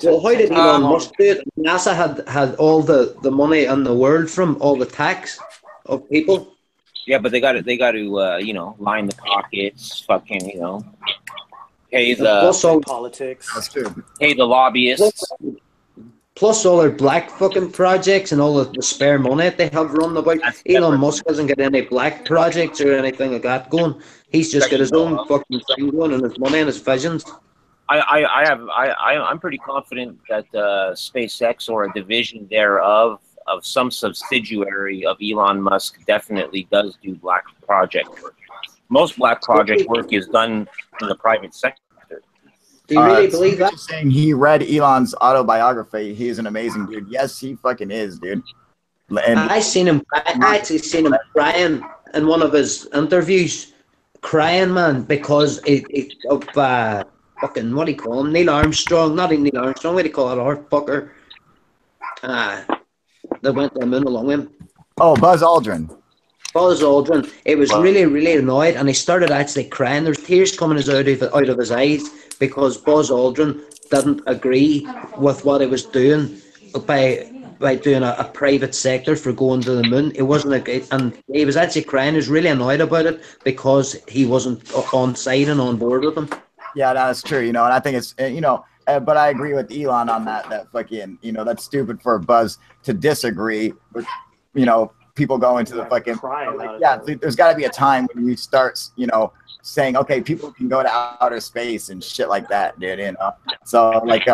Well, how did Elon Musk do it? NASA had all the money in the world from all the tax of people. Yeah, but they got to you know, line the pockets, fucking, you know, pay the politics. That's true. Pay the lobbyists. Plus all their black fucking projects and all the spare money that they have run about. Elon Musk hasn't got any black projects or anything like that going. He's just got his own fucking thing going and his money and his visions. I'm pretty confident that SpaceX or a division thereof of some subsidiary of Elon Musk definitely does do black project work. Most black project work is done in the private sector. Do you really believe that? Saying he read Elon's autobiography. He is an amazing dude. Yes, he fucking is, dude. And I actually seen him crying in one of his interviews, crying, man, because of fucking, what do you call him? Neil Armstrong, not even Neil Armstrong, what do you call it? Art fucker. That went to the moon along with him. Oh, Buzz Aldrin. Buzz Aldrin. He was really, really annoyed, and he started actually crying. There's tears coming out of his eyes because Buzz Aldrin didn't agree with what he was doing by doing a private sector for going to the moon. It wasn't and he was actually crying. He was really annoyed about it because he wasn't on side and on board with him. Yeah, that's true. You know, and I think it's but I agree with Elon on that. That fucking, that's stupid for Buzz to disagree with, people go into the fucking there's got to be a time when we start, you know, saying, okay, people can go to outer space and shit like that, dude. You know, so like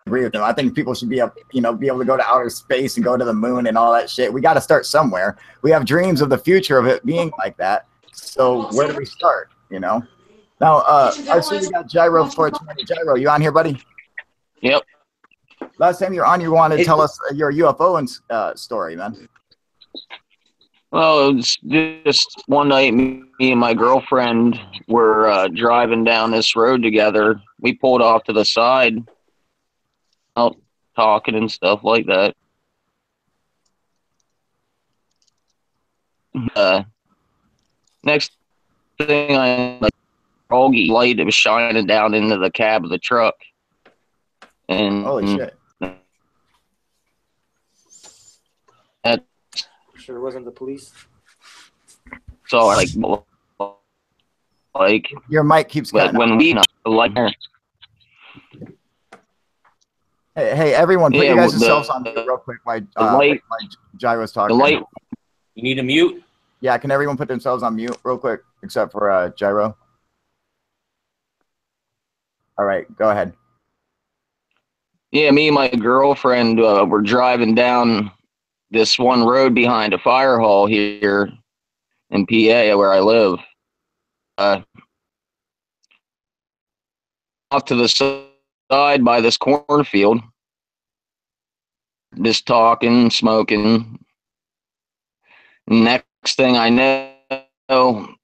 agree with them. I think people should be able, you know, be able to go to outer space and go to the moon and all that shit. We got to start somewhere. We have dreams of the future of it being like that. So where do we start? You know. Now, I see we got Gyro for 20. Gyro, you on here, buddy? Yep. Last time you're on, you wanted to tell us your UFO story, man. Well, it was just one night, me and my girlfriend were driving down this road together. We pulled off to the side, out talking and stuff like that. Next thing I like, foggy light, it was shining down into the cab of the truck. And holy shit. That, sure it wasn't the police. So I like your mic keeps cutting when out. we like hey everyone, put you guys yourselves on mute real quick while Gyro's talking. The light. You need a mute? Yeah, can everyone put themselves on mute real quick except for Gyro? All right, go ahead. Yeah, me and my girlfriend were driving down this one road behind a fire hall here in PA where I live. Off to the side by this cornfield, just talking, smoking. Next thing I know,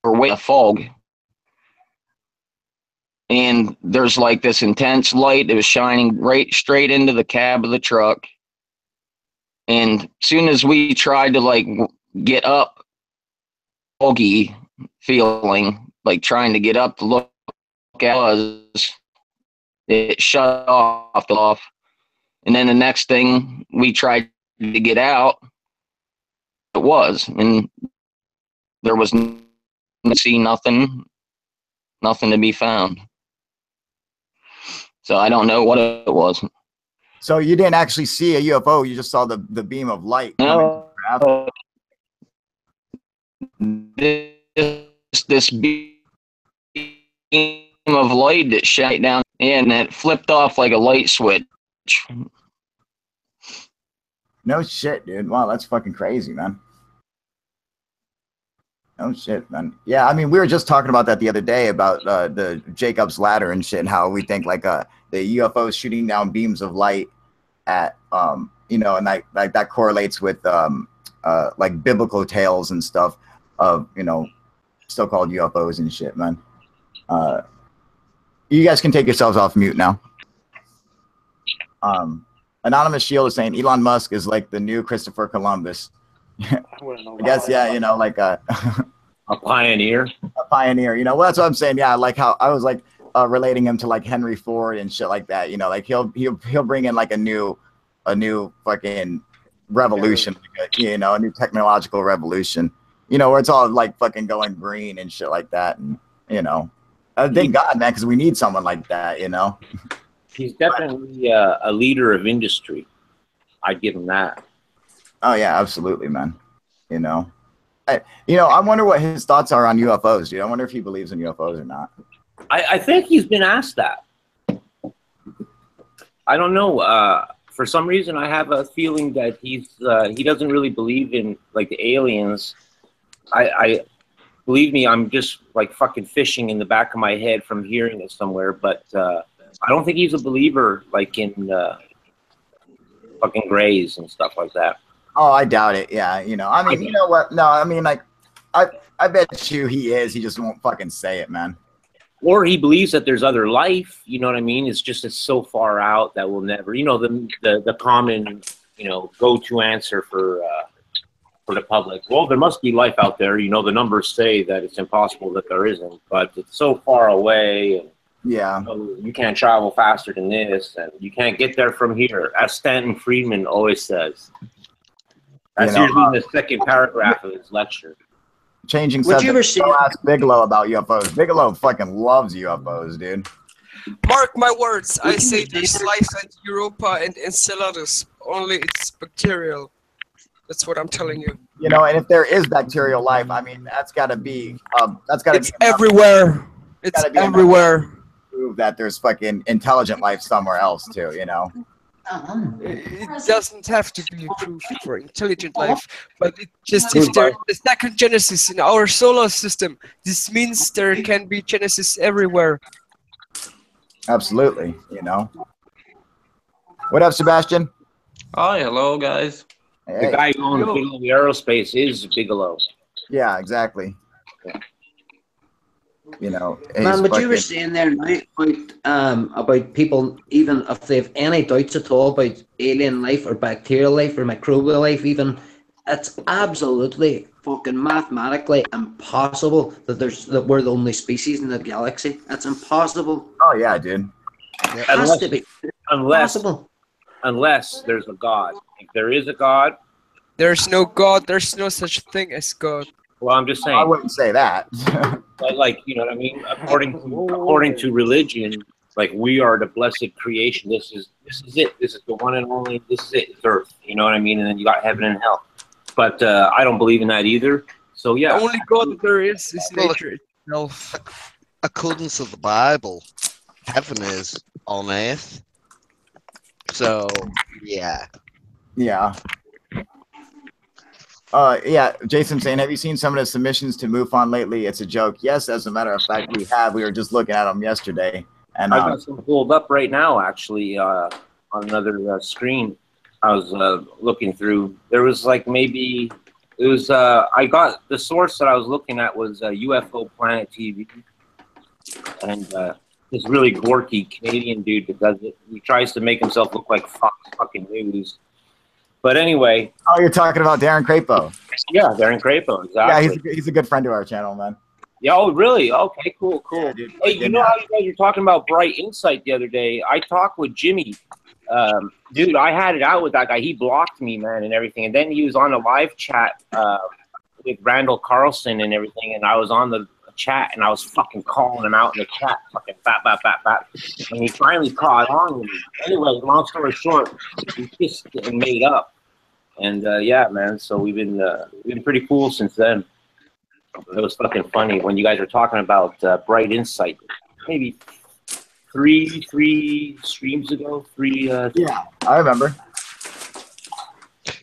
we're way in fog. And there's like this intense light that was shining right straight into the cab of the truck. And as soon as we tried to like get up, foggy feeling, like trying to get up to look at us, it shut off. And then the next thing we tried to get out, it was, and there was nothing to be found. So I don't know what it was. So you didn't actually see a UFO, you just saw the beam of light. No, this beam of light that shot down and it flipped off like a light switch. No shit, dude. Wow, that's fucking crazy, man. Oh shit, man. Yeah, I mean, we were just talking about that the other day about the Jacob's ladder and shit, and how we think like the UFOs shooting down beams of light at you know, and that correlates with like biblical tales and stuff of, you know, so-called UFOs and shit, man. You guys can take yourselves off mute now. Anonymous Shield is saying Elon Musk is like the new Christopher Columbus. I guess, yeah, you know, like a pioneer. A pioneer, you know. Well, that's what I'm saying. Yeah, like how I was like relating him to like Henry Ford and shit like that. You know, like he'll bring in like a new fucking revolution, like you know, a new technological revolution. You know, where it's all like fucking going green and shit like that. And you know, thank God, man, because we need someone like that. You know, he's definitely a leader of industry. I'd give him that. Oh yeah, absolutely, man. You know, I wonder what his thoughts are on UFOs, dude. I wonder if he believes in UFOs or not. I think he's been asked that. I don't know. For some reason, I have a feeling that he doesn't really believe in like the aliens. I believe me, I'm just like fucking fishing in the back of my head from hearing it somewhere. But I don't think he's a believer like in fucking grays and stuff like that. Oh, I doubt it. Yeah, you know. I mean, you know what? No, I mean, like, I bet you he is. He just won't fucking say it, man. Or he believes that there's other life. You know what I mean? It's just it's so far out that we'll never. You know, the common, you know, go-to answer for the public. Well, there must be life out there. You know, the numbers say that it's impossible that there isn't, but it's so far away. And, yeah, you know, you can't travel faster than this, and you can't get there from here. As Stanton Friedman always says. That's usually in the second paragraph of his lecture. Changing subject. Don't ask Bigelow about UFOs. Bigelow fucking loves UFOs, dude. Mark my words. I say there's life at Europa and Enceladus. Only it's bacterial. That's what I'm telling you. You know, and if there is bacterial life, I mean, that's got to be It's everywhere. It's everywhere. prove that there's fucking intelligent life somewhere else too. You know. It doesn't have to be proof for intelligent life, but it just if there's the second genesis in our solar system, this means there can be genesis everywhere. Absolutely. You know. What up, Sebastian? Hi, hello guys. Hey. The guy who owns Bigelow Aerospace is Bigelow. Yeah, exactly. You know, Man, but you were saying there now about people, even if they have any doubts at all about alien life or bacterial life or microbial life, even it's absolutely fucking mathematically impossible that we're the only species in the galaxy. It's impossible. Oh yeah, dude. It has to be impossible. Unless there's a God. If there is a God, there's no God. There's no such thing as God. Well, I'm just saying. I wouldn't say that. But like, you know what I mean? According to religion, like we are the blessed creation. This is it. This is the one and only. This is it. It's Earth. You know what I mean? And then you got heaven and hell. But I don't believe in that either. So yeah. The only God that there is nature itself. According to the Bible, heaven is on earth. So yeah. Yeah. Yeah, Jason saying, have you seen some of the submissions to MUFON lately? It's a joke. Yes, as a matter of fact, we have. We were just looking at them yesterday. And I've got some pulled up right now, actually, on another screen. I was looking through. There was like maybe, it was, I got, the source that I was looking at was UFO Planet TV. And this really gorky Canadian dude that does it. He tries to make himself look like Fox fucking News. But anyway. Oh, you're talking about Darren Crapo. Yeah, Darren Crapo, exactly. Yeah, he's a good friend to our channel, man. Yeah, oh, really? Okay, cool. Yeah, dude, hey, you know how you guys were talking about Bright Insight the other day? I talked with Jimmy. Dude, I had it out with that guy. He blocked me, man, and everything. And then he was on a live chat with Randall Carlson and everything, and I was on the chat, and I was fucking calling him out in the chat, fucking bat. And he finally caught on with me. Anyway, long story short, we kissed and made up. And yeah, man. So we've been pretty cool since then. It was fucking funny when you guys were talking about Bright Insight. Maybe three streams ago. Yeah, I remember.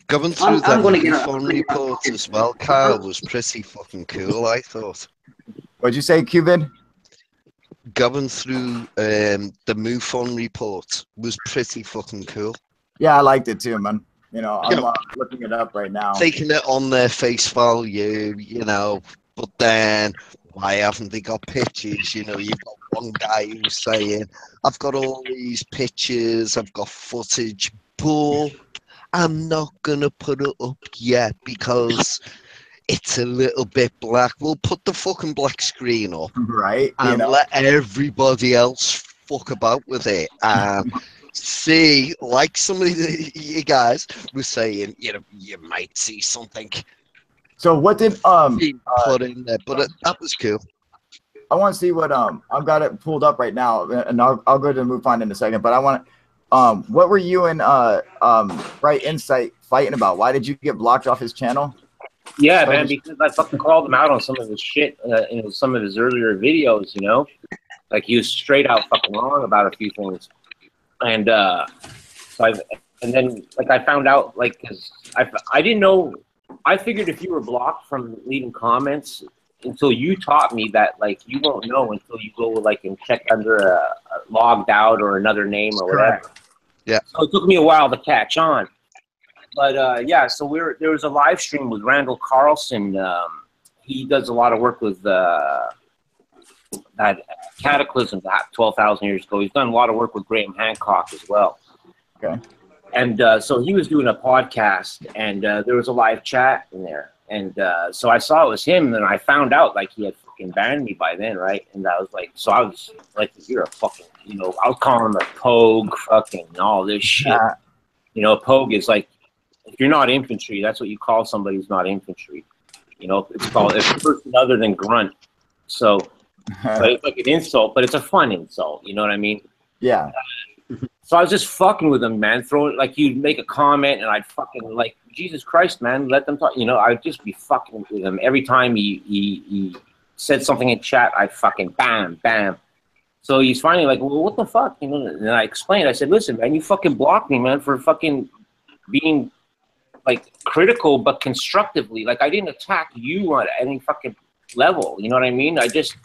Going through the phone reports as well, Kyle, was pretty fucking cool, I thought. What'd you say, Cuban? Going through the MUFON report was pretty fucking cool. Yeah, I liked it too, man. You know, I'm looking it up right now. Taking it on their face value, you know, but then why haven't they got pictures? You know, you've got one guy who's saying, I've got all these pictures, I've got footage, but I'm not going to put it up yet because it's a little bit black. We'll put the fucking black screen up. Right. And let everybody else fuck about with it. See, like some of you guys were saying, you know, you might see something. So what did put in there? But that was cool. I want to see what I've got it pulled up right now, and I'll go to MUFON in a second. But I want what were you and Bright Insight fighting about? Why did you get blocked off his channel? Yeah, man, because I fucking called him out on some of his shit in some of his earlier videos. You know, like he was straight out fucking wrong about a few things. And then like I found out, like, cause I didn't know. I figured if you were blocked from leaving comments until you taught me that, like, you won't know until you go like and check under a logged out or another name or whatever. Correct. Yeah. So it took me a while to catch on. But yeah, so there was a live stream with Randall Carlson. He does a lot of work with that Cataclysm, that 12,000 years ago. He's done a lot of work with Graham Hancock as well. Okay. And so he was doing a podcast, and there was a live chat in there. And so I saw it was him, and I found out, like, he had fucking banned me by then, right? And I was like, so I was like, you're a fucking, you know, I was calling him a pogue, fucking all this shit. Yeah. You know, a pogue is like, if you're not infantry, that's what you call somebody who's not infantry. You know, it's called, it's a person other than grunt. So But it's like an insult, but it's a fun insult. You know what I mean? Yeah. So I was just fucking with him, man. Throwing like you'd make a comment, and I'd fucking like Jesus Christ, man, let them talk. You know, I'd just be fucking with him every time he said something in chat. I'd fucking bam, bam. So he's finally like, well, what the fuck? You know, and I explained. I said, listen, man, you fucking blocked me, man, for fucking being like critical but constructively. Like I didn't attack you on any fucking level. You know what I mean? I just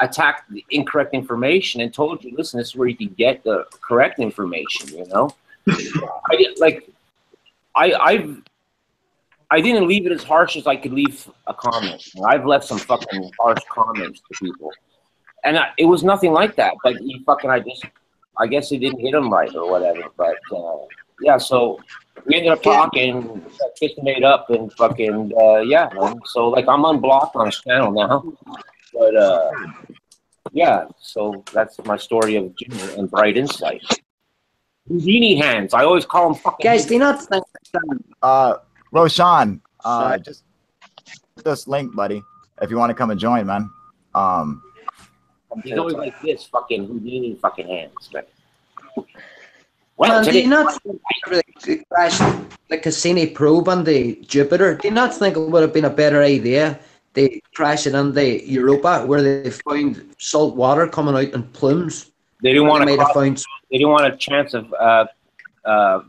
attacked the incorrect information and told you, listen, this is where you can get the correct information. You know, I didn't leave it as harsh as I could leave a comment. I've left some fucking harsh comments to people, and it was nothing like that. But he fucking, I guess it didn't hit him right or whatever. But yeah, so we ended up talking, just made up, and fucking yeah, man. So like I'm unblocked on his channel now, but yeah. So that's my story of Jimmy and Bright Insight. Houdini hands. I always call him fucking. Guys, do you not think Roshan, just this link, buddy, if you want to come and join, man. He's always like this, fucking Houdini fucking hands. But well, do you not think the Cassini probe on the Jupiter? Do you not think it would have been a better idea to crash it on the Europa, where they found salt water coming out in plumes? They didn't want to. They didn't want a chance of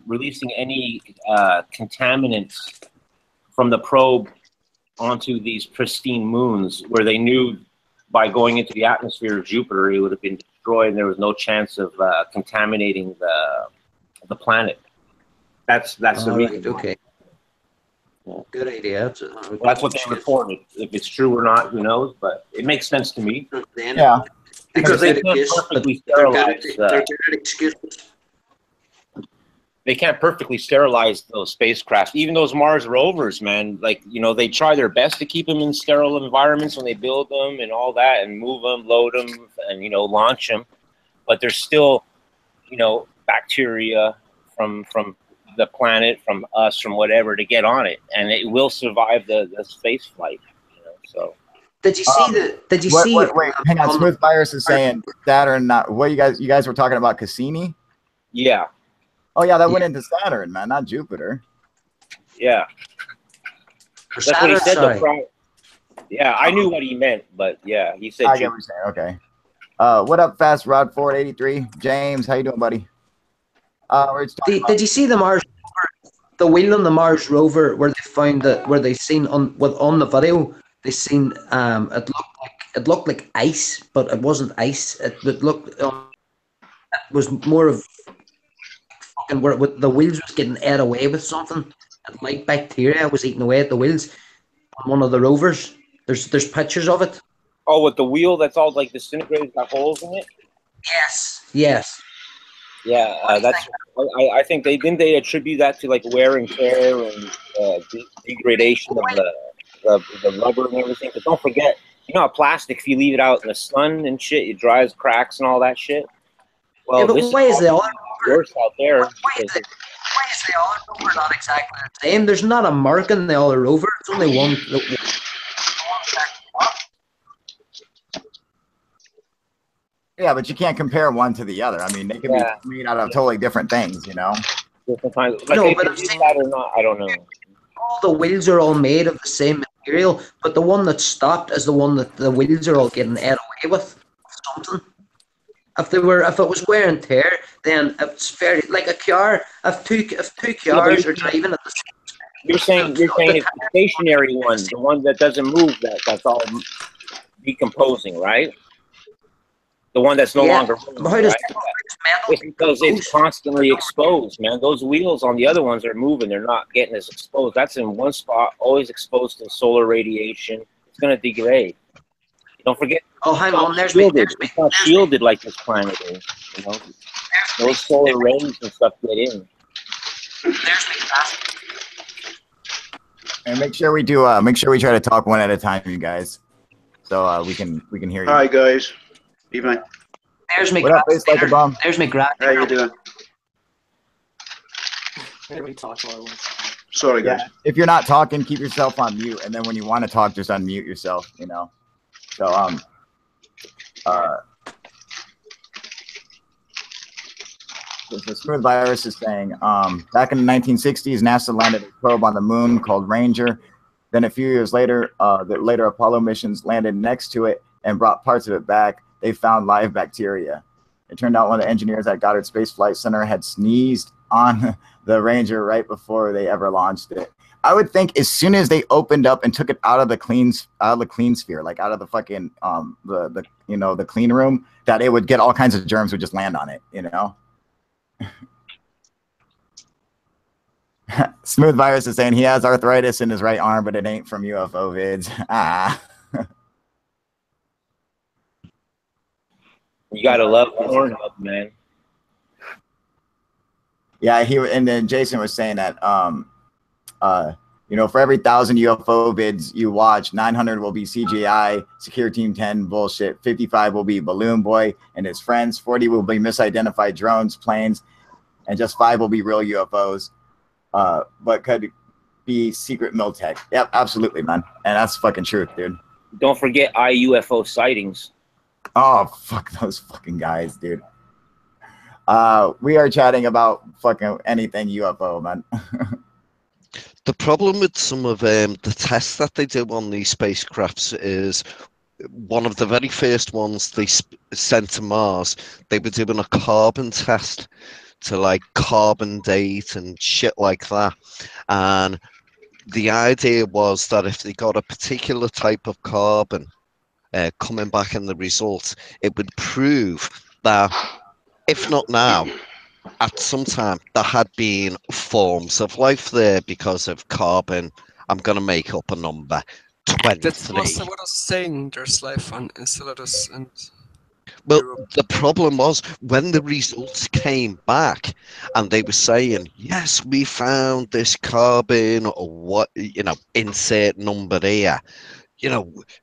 releasing any contaminants from the probe onto these pristine moons, where they knew by going into the atmosphere of Jupiter it would have been destroyed, and there was no chance of contaminating the planet. That's the reason. Right, okay. Yeah. Good idea. That's what they reported. If it's true or not, who knows? But it makes sense to me. Yeah. Because they can't perfectly sterilize. They can't perfectly sterilize those spacecraft. Even those Mars rovers, man. Like, you know, they try their best to keep them in sterile environments when they build them and all that, and move them, load them, and you know, launch them. But there's still, you know, bacteria from the planet, from us, from whatever, to get on it, and it will survive the space flight. You know, so. Did you see the? Did you see? Wait, hang on. Smooth Virus is saying Saturn. Not what you guys were talking about Cassini. Yeah. Oh yeah, that went into Saturn, man, not Jupiter. Yeah. That's what he said. Yeah, I knew what he meant, but yeah, he said. I get what you're saying. Okay. What up, Fast Rod 483? James, how you doing, buddy? Did you see the Mars? The wheel on the Mars rover, where they found that, where they seen on the video. They seen it looked like ice, but it wasn't ice. It looked it was more of fucking where the wheels was getting ate away with something. And like bacteria was eating away at the wheels on one of the rovers. There's pictures of it. Oh, with the wheel that's all like disintegrated, got holes in it. Yes. Yeah, that's. I think they attribute that to like wear and tear and degradation of the rubber and everything. But don't forget, you know, plastic, if you leave it out in the sun and shit, it dries, cracks, and all that shit. Well, yeah, but this why is the other worse out there? Why is the other rover not exactly the same? There's not a mark in the other rover. It's only one. Yeah, but you can't compare one to the other. I mean, they can be made out of totally different things, you know. Different kinds. Like no, but I'm saying that or not, I don't know. All the wheels are all made of the same material, but the one that stopped is the one that the wheels are all getting ate away with something. If it was wear and tear, then it's fairly like a car. If two cars are driving at the same time. You're saying it's the stationary one, the one that doesn't move, that's all decomposing, right? The one that's no longer moving, right? It's because it's constantly exposed, man. Those wheels on the other ones are moving. They're not getting as exposed. That's in one spot, always exposed to solar radiation. It's going to degrade. Don't forget. Oh, hang on. It's not shielded like this planet is. You know, those solar rays and stuff get in. And make sure we do. Make sure we try to talk one at a time, you guys, so we can hear you. Hi guys. Evening. There's me. What up, Face Like a Bomb? There's me. How you doing? Sorry, guys. Yeah, if you're not talking, keep yourself on mute, and then when you want to talk, just unmute yourself. You know. So Uh, the Smooth Virus is saying, back in the 1960s, NASA landed a probe on the moon called Ranger. Then a few years later, the later Apollo missions landed next to it and brought parts of it back. They found live bacteria. It turned out one of the engineers at Goddard Space Flight Center had sneezed on the Ranger right before they ever launched it. I would think as soon as they opened up and took it out of the clean sphere, like out of the fucking the clean room, that it would get all kinds of germs would just land on it, you know. Smooth Virus is saying he has arthritis in his right arm, but it ain't from UFO vids. You gotta love Pornhub, man. Yeah, and then Jason was saying that for every 1,000 UFO vids you watch, 900 will be CGI, Secure Team 10 bullshit, 55 will be Balloon Boy and his friends, 40 will be misidentified drones, planes, and just 5 will be real UFOs. But could be secret militech. Yep, absolutely, man. And that's fucking truth, dude. Don't forget IUFO sightings. Oh, fuck those fucking guys, dude. We are chatting about fucking anything UFO, man. The problem with some of the tests that they do on these spacecrafts is one of the very first ones they sent to Mars, they were doing a carbon test to like carbon date and shit like that. And the idea was that if they got a particular type of carbon coming back in the results, it would prove that, if not now, at some time there had been forms of life there because of carbon. I'm going to make up a number, 23. That's what I was saying. There's life on Enceladus and Well, Europe. the problem was when the results came back and they were saying, yes, we found this carbon or what, insert number here,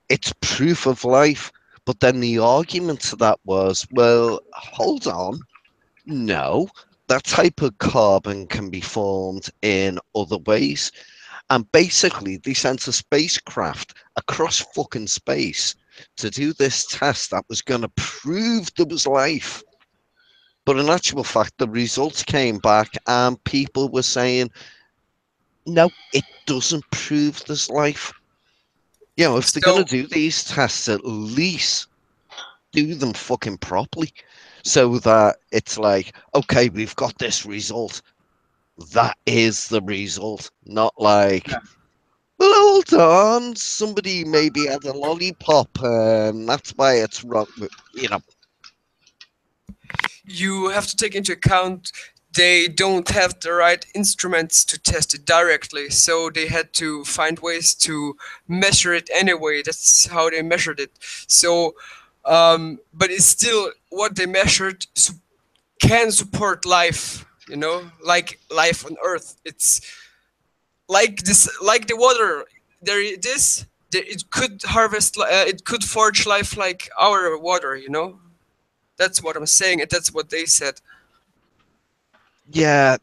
it's proof of life. But then the argument to that was, well, hold on. No, that type of carbon can be formed in other ways. And basically, they sent a spacecraft across fucking space to do this test that was going to prove there was life. But in actual fact, the results came back and people were saying, no, it doesn't prove there's life. If they're going to do these tests, at least do them fucking properly so that it's like, okay, we've got this result. That is the result, not like, well, hold on, somebody maybe had a lollipop and that's why it's wrong. You have to take into account they don't have the right instruments to test it directly, so they had to find ways to measure it anyway. That's how they measured it. So, but it's still what they measured can support life, like life on Earth. It's like this, like the water. There it is. It could harvest. It could forge life like our water. That's what I'm saying, and that's what they said. Yeah,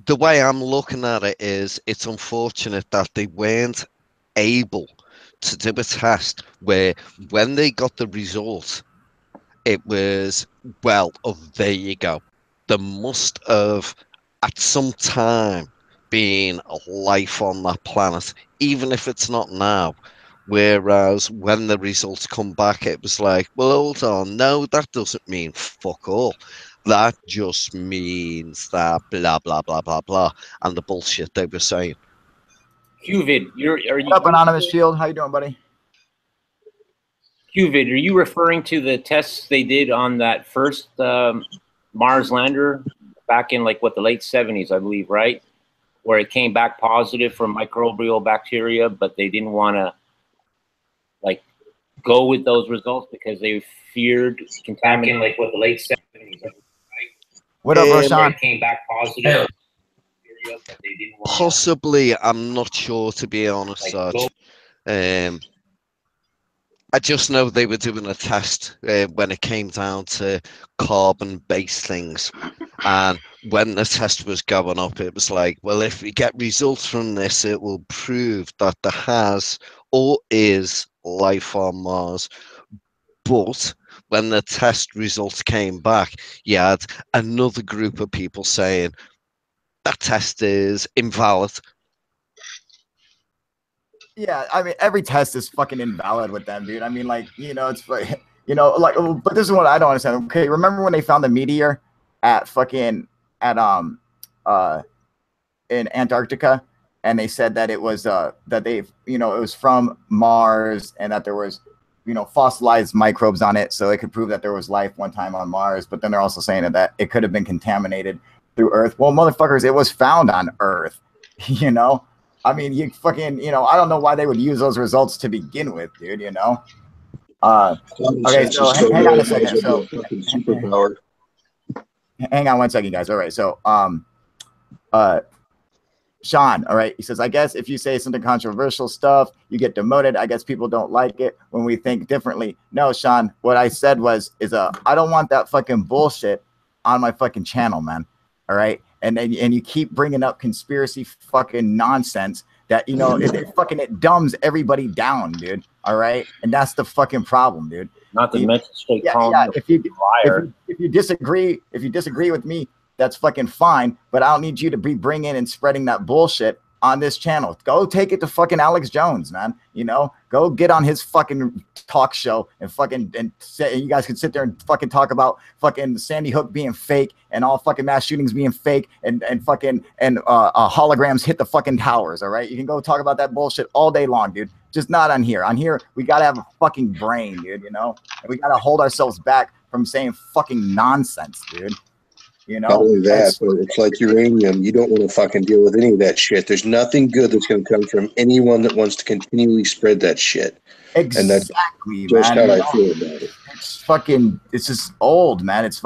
the way I'm looking at it is it's unfortunate that they weren't able to do a test where when they got the result, it was, well, oh, there you go. There must have, at some time, been life on that planet, even if it's not now. Whereas when the results come back, it was like, well, hold on, no, that doesn't mean fuck all. That just means that blah, blah, blah, blah, blah, and the bullshit they were saying. QVid, are you What's up, Anonymous Shield? How you doing, buddy? QVid, are you referring to the tests they did on that first Mars lander back in the late 70s, I believe, right? Where it came back positive for microbial bacteria, but they didn't want to go with those results because they feared contaminating the late 70s, right? What up, Roshan? It came back positive. But they didn't want Possibly, I'm not sure, to be honest, Sarge. I just know they were doing a test when it came down to carbon-based things. And when the test was going up, it was like, well, if we get results from this, it will prove that there has or is life on Mars. But when the test results came back, you had another group of people saying that test is invalid. Yeah, I mean, every test is fucking invalid with them, dude. I mean, like, it's like, like, but this is what I don't understand. Okay, remember when they found the meteor at fucking at in Antarctica, and they said that it was that they it was from Mars, and that there was fossilized microbes on it, so it could prove that there was life one time on Mars. But then they're also saying that it could have been contaminated through Earth. Well, motherfuckers, it was found on Earth. I mean, you fucking, I don't know why they would use those results to begin with, dude. Okay, so hang on a second. So superpower. Hang on one second, guys. All right, so Sean, all right, he says, I guess if you say something controversial stuff, you get demoted. I guess people don't like it when we think differently. No, Sean, what I said is I don't want that fucking bullshit on my fucking channel, man. All right. And you keep bringing up conspiracy fucking nonsense that, it dumbs everybody down, dude. All right. And that's the fucking problem, dude. Not to mention straight If you disagree with me, that's fucking fine. But I don't need you to be bringing and spreading that bullshit on this channel. Go take it to fucking Alex Jones, man. Go get on his fucking talk show and say, you guys can sit there and fucking talk about fucking Sandy Hook being fake and all fucking mass shootings being fake and holograms hit the fucking towers. All right, you can go talk about that bullshit all day long, dude. Just not on here. On here, we gotta have a fucking brain, dude. And we gotta hold ourselves back from saying fucking nonsense, dude. Not only that, but it's like uranium. You don't want to fucking deal with any of that shit. There's nothing good that's going to come from anyone that wants to continually spread that shit. Exactly, and that's just man. how I feel about it. It's just old, man. It's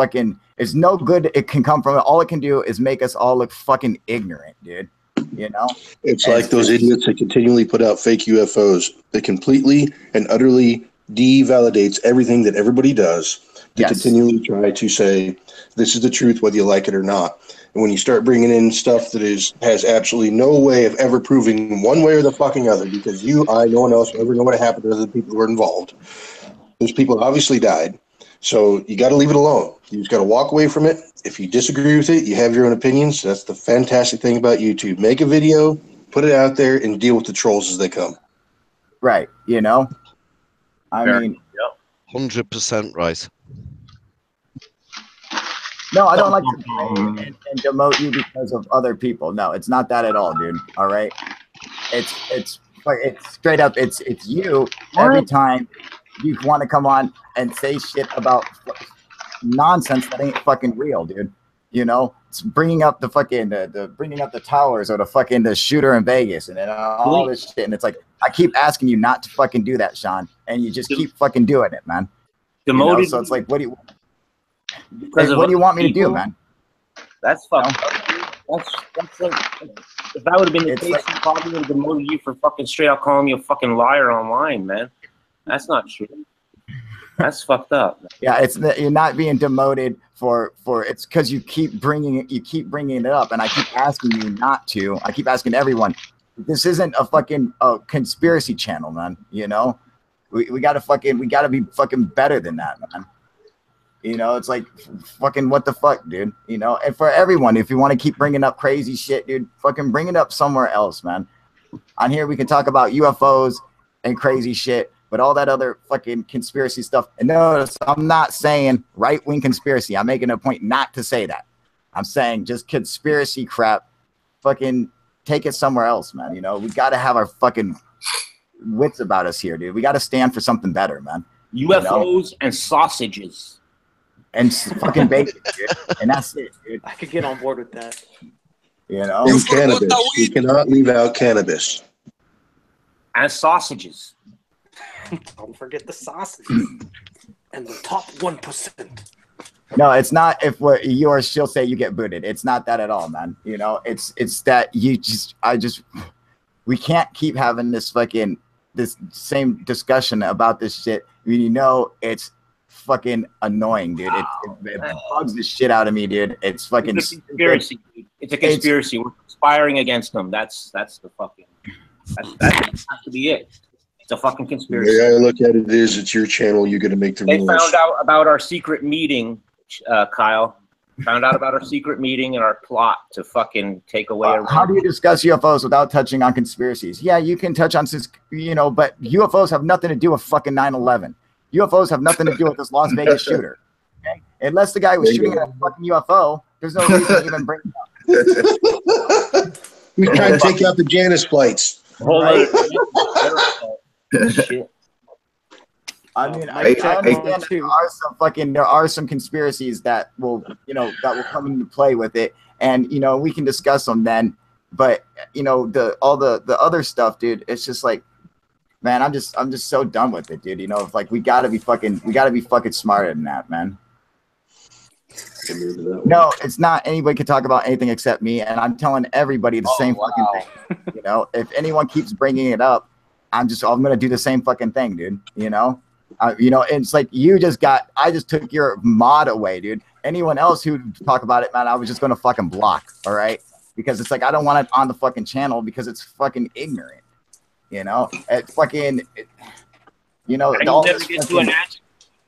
no good. It can come from it. All it can do is make us all look fucking ignorant, dude. It's like those idiots that continually put out fake UFOs. It completely and utterly devalidates everything that everybody does. To continually try to say this is the truth, whether you like it or not. And when you start bringing in stuff that has absolutely no way of ever proving one way or the fucking other, because no one else will ever know what happened to the people who were involved. Those people obviously died. So you got to leave it alone. You just got to walk away from it. If you disagree with it, you have your own opinions. That's the fantastic thing about YouTube. Make a video, put it out there, and deal with the trolls as they come. Right. I mean, 100% right. No, I don't like to blame and demote you because of other people. No, it's not that at all, dude. All right, it's straight up. It's you every time you want to come on and say shit about nonsense that ain't fucking real, dude. It's bringing up the fucking bringing up the towers or the shooter in Vegas and all this shit. And it's like I keep asking you not to fucking do that, Sean, and you just keep fucking doing it, man. Demoted. So it's like, what do you want me to do, man? That's fucked up. That's like, if that would have been the case, he probably would have demoted you for fucking straight out calling you a fucking liar online, man. That's not true. That's fucked up. Yeah, you're not being demoted for it's because you keep bringing it up, and I keep asking you not to. I keep asking everyone. This isn't a fucking conspiracy channel, man. We gotta be fucking better than that, man. It's like fucking what the fuck, dude. And for everyone, if you want to keep bringing up crazy shit, dude, fucking bring it up somewhere else, man. On here, we can talk about UFOs and crazy shit, but all that other fucking conspiracy stuff. And notice, I'm not saying right-wing conspiracy. I'm making a point not to say that. I'm saying just conspiracy crap. Fucking take it somewhere else, man. We got to have our fucking wits about us here, dude. We got to stand for something better, man. UFOs and sausages. And fucking bacon, dude. And that's it, dude. I could get on board with that. And cannabis. You cannot leave out cannabis. And sausages. Don't forget the sausages. And the top 1%. No, it's not if what yours she'll say you get booted. It's not that at all, man. It's that we can't keep having this same discussion about this shit. It's fucking annoying, dude. It bugs the shit out of me, dude. It's fucking conspiracy. It's a conspiracy. We're conspiring against them. That's the fucking. That has to be it. It's a fucking The conspiracy. way I look at it is, it's your channel. You're going to make the They rules. found out about our secret meeting, Kyle. Found out about our secret meeting and our plot to fucking take away. How do you discuss UFOs without touching on conspiracies? Yeah, you can touch on, but UFOs have nothing to do with fucking 9/11. UFOs have nothing to do with this Las Vegas shooter. Okay? Unless the guy was shooting at a fucking UFO, there's no reason to even bring it up. We try to take out the Janus flights. Right? Shit. I mean, I understand there are some conspiracies that will come into play with it, and we can discuss them then. But all the other stuff, dude, it's just like, man, I'm just so done with it, dude. Like we gotta be fucking smarter than that, man. No, it's not. Anybody can talk about anything except me, and I'm telling everybody the same fucking thing. If anyone keeps bringing it up, I'm gonna do the same fucking thing, dude. It's like I just took your mod away, dude. Anyone else who talk about it, man, I was just gonna fucking block. All right, because it's like I don't want it on the fucking channel because it's fucking ignorant. It's fucking. You'll never get to an answer.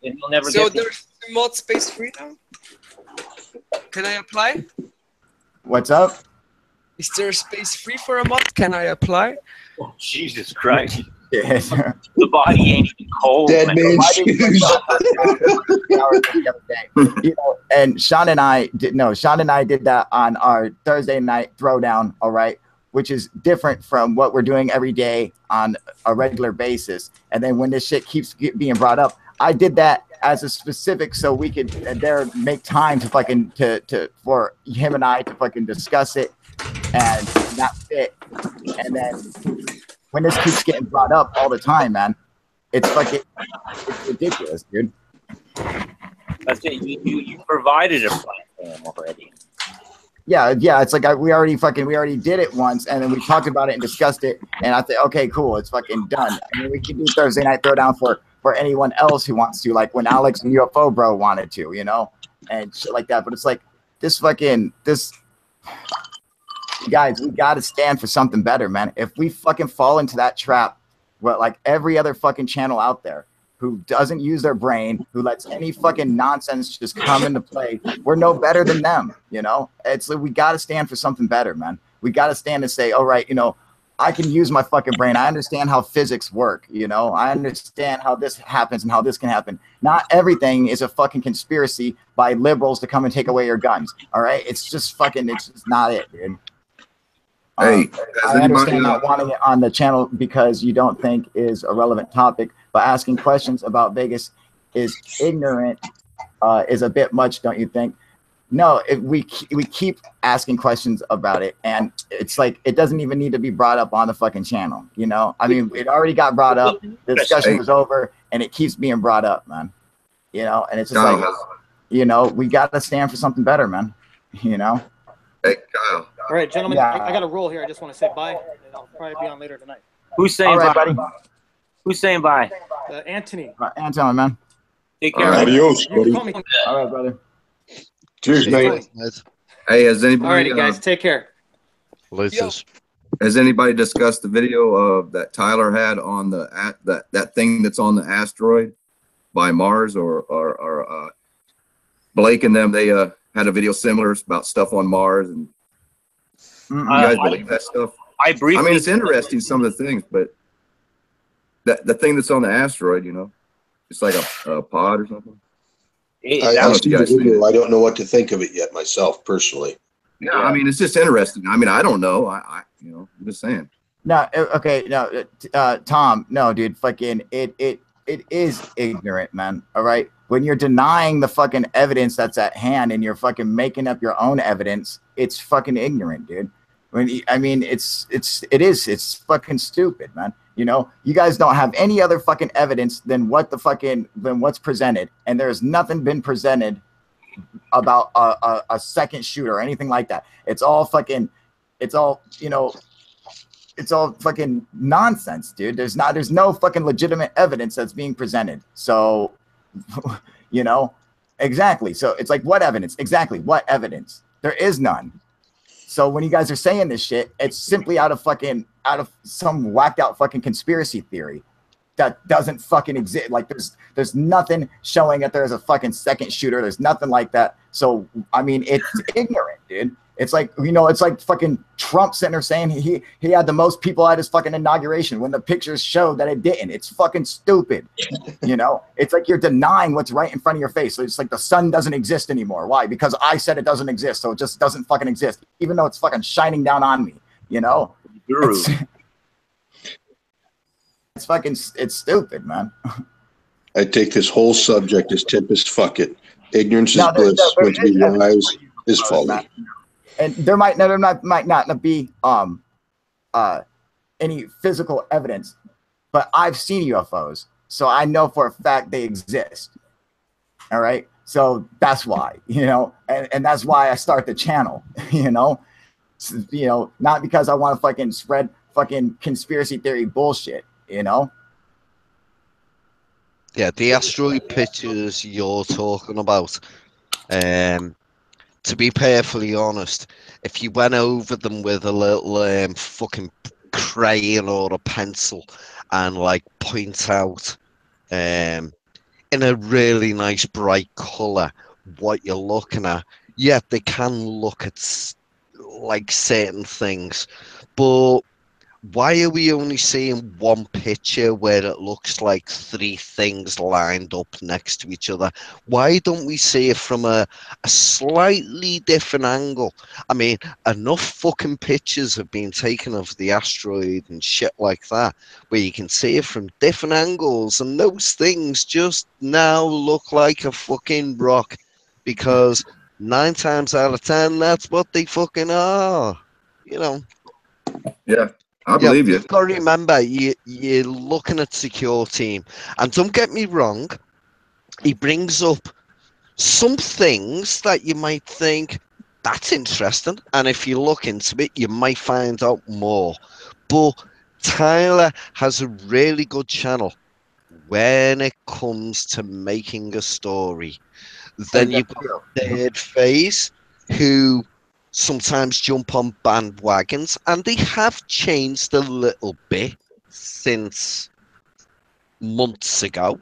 And you'll never So get there's mod space free now. Can I apply? What's up? Is there space free for a mod? Can I apply? Oh, Jesus Christ. Yes. The body ain't even cold. Dead man. man And Sean and I did that on our Thursday night throwdown, all right, which is different from what we're doing every day on a regular basis. And then when this shit keeps being brought up, I did that as a specific so we could make time to fucking for him and I to fucking discuss it and not fit. And then when this keeps getting brought up all the time, man, it's ridiculous, dude. That's it. You provided a platform already. Yeah, it's like we already did it once, and then we talked about it and discussed it, and I think, okay, cool, it's fucking done. I mean, we can do Thursday night throwdown for anyone else who wants to, like when Alex and UFO Bro wanted to, and shit like that. But it's like this guys, we got to stand for something better, man. If we fucking fall into that trap, like every other fucking channel out there who doesn't use their brain, who lets any fucking nonsense just come into play, we're no better than them. It's like we got to stand for something better, man. We got to stand and say, all right, I can use my fucking brain. I understand how physics work. I understand how this happens and how this can happen. Not everything is a fucking conspiracy by liberals to come and take away your guns. All right. It's just not it, dude. Hey, I understand not wanting it on the channel because you don't think is a relevant topic, but asking questions about Vegas is ignorant, is a bit much, don't you think? No, we keep asking questions about it, and it's like it doesn't even need to be brought up on the fucking channel. I mean, it already got brought up. The discussion was over, and it keeps being brought up, man. And it's just like, we got to stand for something better, man. Hey, Kyle. All right, gentlemen, I got a roll here. I just want to say bye, and I'll probably be on later tonight. Who's saying all right, bye? buddy? Who's saying bye? Anthony. Anton, man. Take care. Adios, You can buddy. call me. All right, brother. Cheers, mate. Hey, has anybody? Alrighty, guys, take care. Has anybody discussed the video of that Tyler had on that thing that's on the asteroid by Mars or Blake and them? They had a video similar about stuff on Mars, and you guys believe that stuff? I mean, it's interesting, some of the things, but the thing that's on the asteroid, it's like a pod or something. I've seen the video. I don't know what to think of it yet myself, personally. Yeah, I mean, it's just interesting. I mean, I don't know. I'm just saying. No, okay, no, Tom, no, dude, fucking, it is ignorant, man. All right, when you're denying the fucking evidence that's at hand and you're fucking making up your own evidence, it's fucking ignorant, dude. It's fucking stupid, man. You guys don't have any other fucking evidence than what's presented, and there's nothing been presented about a second shooter or anything like that. It's all fucking nonsense, dude. There's no fucking legitimate evidence that's being presented. So, exactly. So it's like, what evidence? Exactly. What evidence? There is none. So when you guys are saying this shit, it's simply out of some whacked out fucking conspiracy theory. that doesn't fucking exist. Like there's nothing showing that there's a fucking second shooter. There's nothing like that. So I mean, it's ignorant, dude. It's like, you know, it's like fucking Trump sitting there saying he had the most people at his fucking inauguration when the pictures show that it didn't. It's fucking stupid. You know, it's like you're denying what's right in front of your face. So it's like the sun doesn't exist anymore. Why? Because I said it doesn't exist. So it just doesn't fucking exist, even though it's fucking shining down on me, you know? It's fucking, it's stupid, man. I take this whole subject as Tempest. Fuck it. Ignorance is No, bliss. When to be wise is folly. Matt. And there might not be any physical evidence, but I've seen UFOs, so I know for a fact they exist. All right, so that's why, you know, and that's why I start the channel, you know, not because I want to fucking spread fucking conspiracy theory bullshit, you know. Yeah, the asteroid pictures you're talking about. To be perfectly honest, if you went over them with a little fucking crayon or a pencil and like point out in a really nice bright color what you're looking at, yeah, they can look at like certain things, but why are we only seeing one picture where it looks like three things lined up next to each other? Why don't we see it from a slightly different angle? I mean, enough fucking pictures have been taken of the asteroid and shit like that, where you can see it from different angles, and those things just now look like a fucking rock, because 9 times out of 10, that's what they fucking are, you know? Yeah. I believe you. You've got to remember, you're looking at Secure Team. And don't get me wrong, he brings up some things that you might think, that's interesting. And if you look into it, you might find out more. But Tyler has a really good channel when it comes to making a story. Then you've got Third Phase, who sometimes jump on bandwagons, and they have changed a little bit since months ago,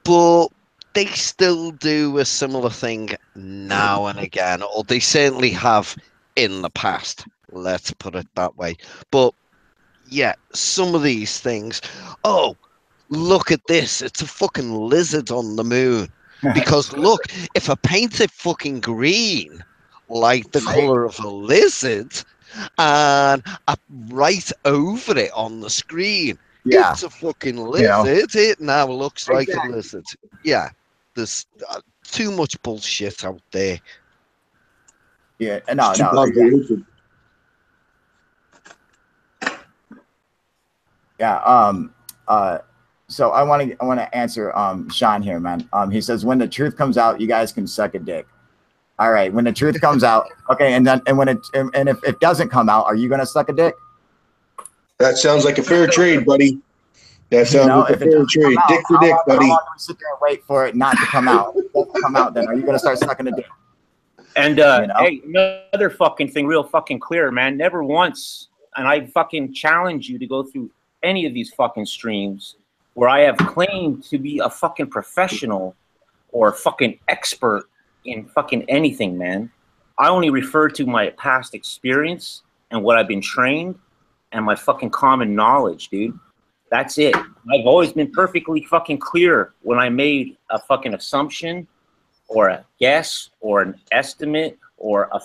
but they still do a similar thing now and again, or they certainly have in the past, let's put it that way. But yeah, some of these things, oh, look at this, it's a fucking lizard on the moon. Because look, if I paint it fucking green, like the color of a lizard, and I write over it on the screen, it's a fucking lizard. It now looks like a lizard. Yeah, there's too much bullshit out there. Yeah, yeah. So I want to answer Sean here, man. He says, when the truth comes out, you guys can suck a dick. All right, when the truth comes out, okay, and if it doesn't come out, are you gonna suck a dick? That sounds like a fair trade, buddy. That sounds like a fair trade. Dick for dick, buddy. How long do we sit there and wait for it not to come out? If it doesn't come out, then are you gonna start sucking a dick? And hey, another fucking thing, real fucking clear, man. Never once, and I fucking challenge you to go through any of these fucking streams where I have claimed to be a fucking professional or fucking expert in fucking anything, man. I only refer to my past experience and what I've been trained and my fucking common knowledge, dude. That's it. I've always been perfectly fucking clear when I made a fucking assumption or a guess or an estimate or a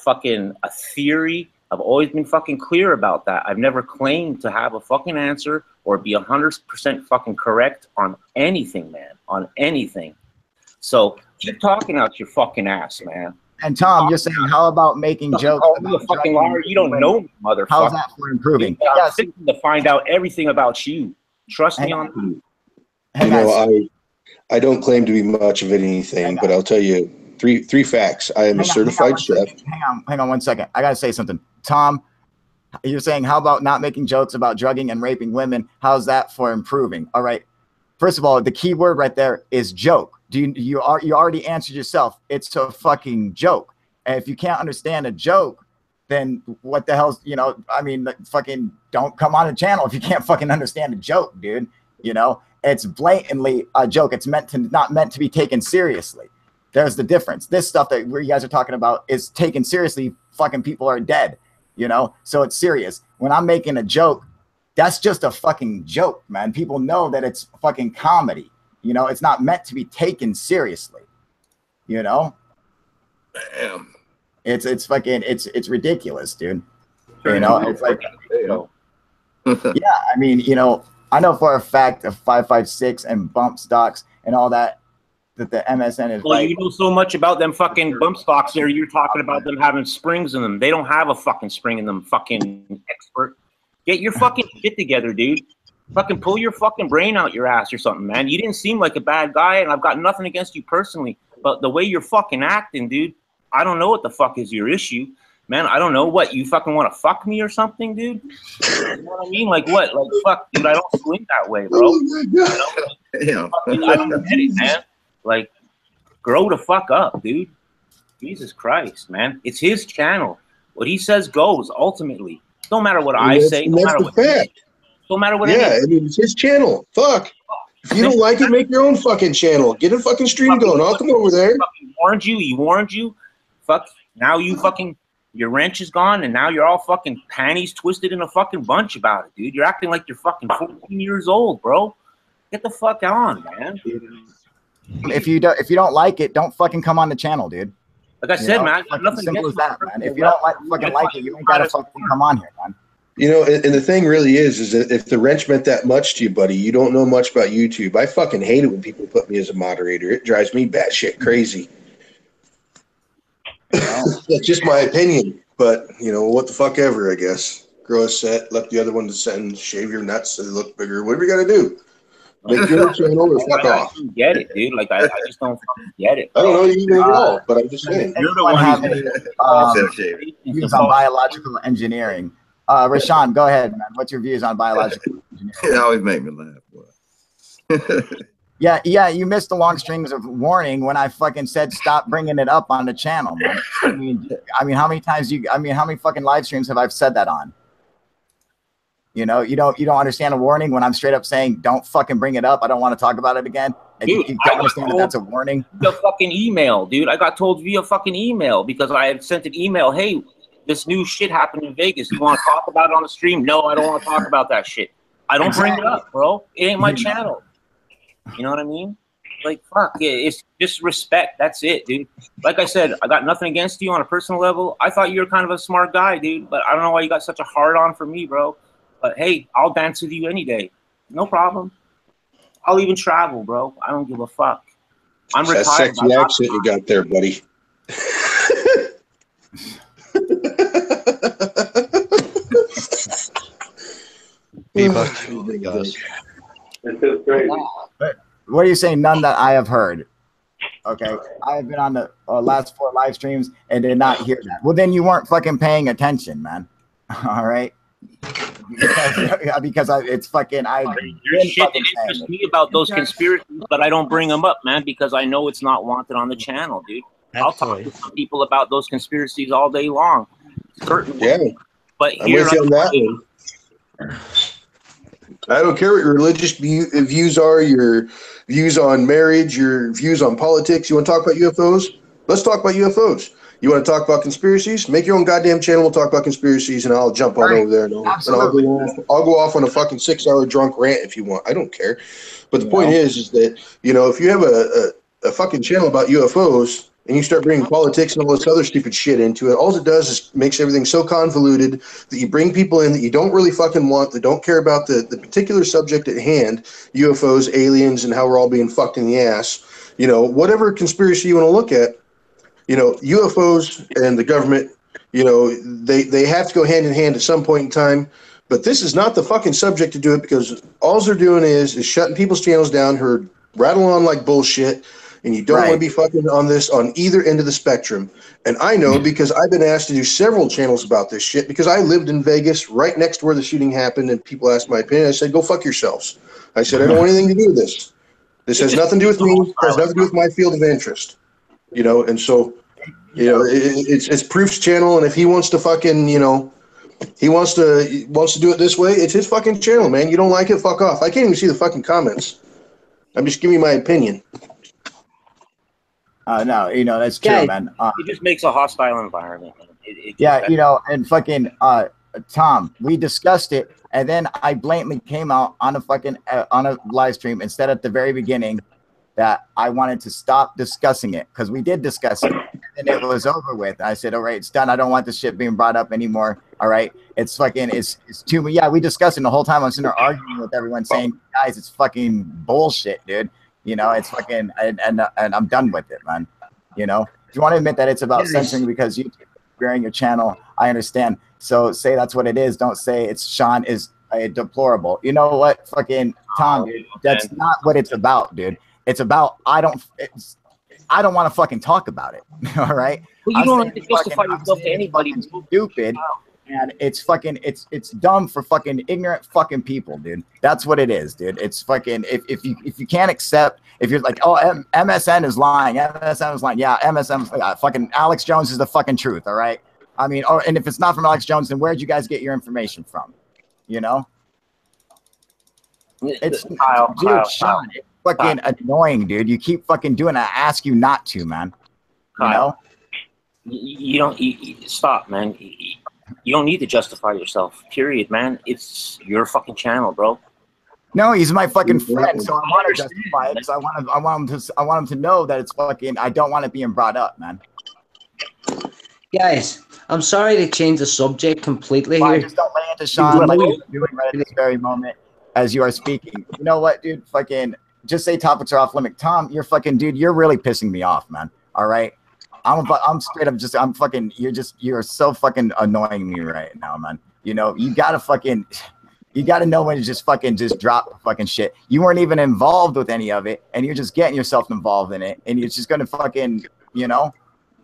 theory. I've always been fucking clear about that. I've never claimed to have a fucking answer or be 100% fucking correct on anything, man, on anything. So keep talking out your fucking ass, man. And Tom, you're saying, how about making jokes? You a fucking liar. You don't know me, motherfucker. How's that for improving? I'm seeking to find out everything about you. Trust me on that. You know, I don't claim to be much of anything, but I'll tell you three facts. I am a certified chef. Hang on 1 second. I gotta say something. Tom, you're saying, how about not making jokes about drugging and raping women? How's that for improving? All right. First of all, the key word right there is joke. You already answered yourself. It's a fucking joke. And if you can't understand a joke, then what the hell's, I mean, fucking don't come on a channel if you can't fucking understand a joke, dude. it's blatantly a joke. It's not meant to be taken seriously. There's the difference. This stuff that you guys are talking about is taken seriously. Fucking people are dead, you know? So it's serious. When I'm making a joke, that's just a fucking joke, man. People know that it's fucking comedy. You know, it's not meant to be taken seriously. You know? Damn. It's fucking it's ridiculous, dude. You know, it's like yeah, I mean, you know, I know for a fact of 556 and bump stocks and all that the MSN is well, right. you know so much about them fucking bump stocks there. You're talking about them having springs in them. They don't have a fucking spring in them, fucking expert. Get your fucking shit together, dude. Fucking pull your fucking brain out your ass or something, man. You didn't seem like a bad guy, and I've got nothing against you personally, but the way you're fucking acting, dude, I don't know what the fuck is your issue. Man, I don't know what you fucking want to fuck me or something, dude. You know what I mean? Like what? Like fuck, dude. I don't swing that way, bro. Oh my God. You know? Fucking, I don't get it, man. Like, grow the fuck up, dude. Jesus Christ, man. It's his channel. What he says goes. Ultimately, don't matter what I say. And that's the fact. Don't matter what. Yeah, I mean, it's his channel. Fuck. If you don't like it, make your own fucking channel. Get a fucking stream going. I'll come over there. He warned you. He warned you. Fuck. Now you fucking. Your wrench is gone, and now you're all fucking panties twisted in a fucking bunch about it, dude. You're acting like you're fucking 14 years old, bro. Get the fuck on, man. If you don't like it, don't fucking come on the channel, dude. Like I said, man, I got nothing simple as against that, man. If you don't like it, you ain't gotta fucking come on here, man. You know, and the thing really is that if the wrench meant that much to you, buddy, you don't know much about YouTube. I fucking hate it when people put me as a moderator. It drives me batshit crazy. That's just my opinion, but you know what the fuck ever, I guess. Grow a set, let the other one descend, shave your nuts so they look bigger. Whatever you got to do. Make your own channel or fuck off. I don't get it, dude. Like I just don't fucking get it. I don't know you at all, but I'm just saying. You're the one have any views on biological engineering? Rashawn, go ahead, man. What's your views on biological engineering? It always make me laugh. Yeah, you missed the long strings of warning when I fucking said stop bringing it up on the channel, man. I mean, how many times how many fucking live streams have I said that on? You know, you don't understand a warning when I'm straight up saying don't fucking bring it up. I don't want to talk about it again. And Dude, you don't understand that that's a warning. The fucking email, dude. I got told via fucking email because I had sent an email. Hey, this new shit happened in Vegas. You want to talk about it on the stream? No, I don't want to talk about that shit. I don't bring it up, bro. It ain't my channel. You know what I mean? Like, fuck, it's just respect. That's it, dude. Like I said, I got nothing against you on a personal level. I thought you were kind of a smart guy, dude, but I don't know why you got such a hard on for me, bro. But hey, I'll dance with you any day. No problem. I'll even travel, bro. I don't give a fuck. I'm retired. That sexy accent you got there, buddy. What are you saying? None that I have heard. Okay, I have been on the last 4 live streams and did not hear that. Well, then you weren't fucking paying attention, man. All right. Because it's fucking. There's shit that interests me about those conspiracies, but I don't bring them up, man, because I know it's not wanted on the channel, dude. I'll talk to some people about those conspiracies all day long. Certainly. Yeah. But I'm with you on that one. I don't care what your religious views are, your views on marriage, your views on politics. You want to talk about UFOs? Let's talk about UFOs. You want to talk about conspiracies? Make your own goddamn channel. We'll talk about conspiracies, and I'll jump on over there. And I'll go off on a fucking 6-hour drunk rant if you want. I don't care. But the point is that, you know, if you have a fucking channel about UFOs and you start bringing politics and all this other stupid shit into it, all it does is makes everything so convoluted that you bring people in that you don't really fucking want, that don't care about the particular subject at hand, UFOs, aliens, and how we're all being fucked in the ass. You know, whatever conspiracy you want to look at, you know, UFOs and the government, you know, they have to go hand in hand at some point in time. But this is not the fucking subject to do it, because all they're doing is shutting people's channels down who are rattling on like bullshit, and you don't want to be fucking on this on either end of the spectrum. And I know because I've been asked to do several channels about this shit, because I lived in Vegas right next to where the shooting happened, and people asked my opinion. I said, go fuck yourselves. I said, I don't want anything to do with this. This has nothing to do with me. It has nothing to do with my field of interest. You know, and so, you know, it's Proof's channel, and if he wants to fucking, you know, he wants to do it this way, it's his fucking channel, man. You don't like it, fuck off. I can't even see the fucking comments. I'm just giving you my opinion. No, you know, that's true, Guys, man. It just makes a hostile environment. Man. Yeah, you know, and fucking Tom, we discussed it, and then I blatantly came out on a fucking on a live stream and said at the very beginning that I wanted to stop discussing it because we did discuss it, and it was over with. I said, all right, it's done. I don't want this shit being brought up anymore. All right, it's fucking, it's too. Yeah, we discussed it the whole time. I was sitting there arguing with everyone, saying, guys, it's fucking bullshit, dude. You know, it's fucking, and I'm done with it, man. You know, if you want to admit that it's about censoring because you bearing your channel, I understand. So say that's what it is. Don't say it's Sean is deplorable. You know what, fucking Tom, dude, that's not what it's about, dude. It's about I don't want to fucking talk about it. All right. Well, you don't have to justify yourself to anybody. Stupid. And it's fucking it's dumb for fucking ignorant fucking people, dude. That's what it is, dude. It's fucking if you can't accept, if you're like, oh, MSN is lying, MSN is lying, yeah, MSN, fucking Alex Jones is the fucking truth, all right. I mean, or and if it's not from Alex Jones, then where'd you guys get your information from? You know, it's dude, Sean, it's fucking annoying, dude. You keep fucking doing it. I ask you not to, man. You know, you don't stop, man. You don't need to justify yourself, period, man. It's your fucking channel, bro. No, he's my fucking friend, so I want to justify it because I want him to know that it's fucking. I don't want it being brought up, man. Guys, I'm sorry to change the subject completely here. Just don't lay into Sean like you're doing right at this very moment as you are speaking. You know what, dude? Fucking just say topics are off limit. Tom, you're fucking dude. You're really pissing me off, man. All right. I'm straight up just I'm fucking you're so fucking annoying me right now, man. You know, you gotta know when to just drop fucking shit. You weren't even involved with any of it, and you're just getting yourself involved in it, and you're just gonna fucking, you know,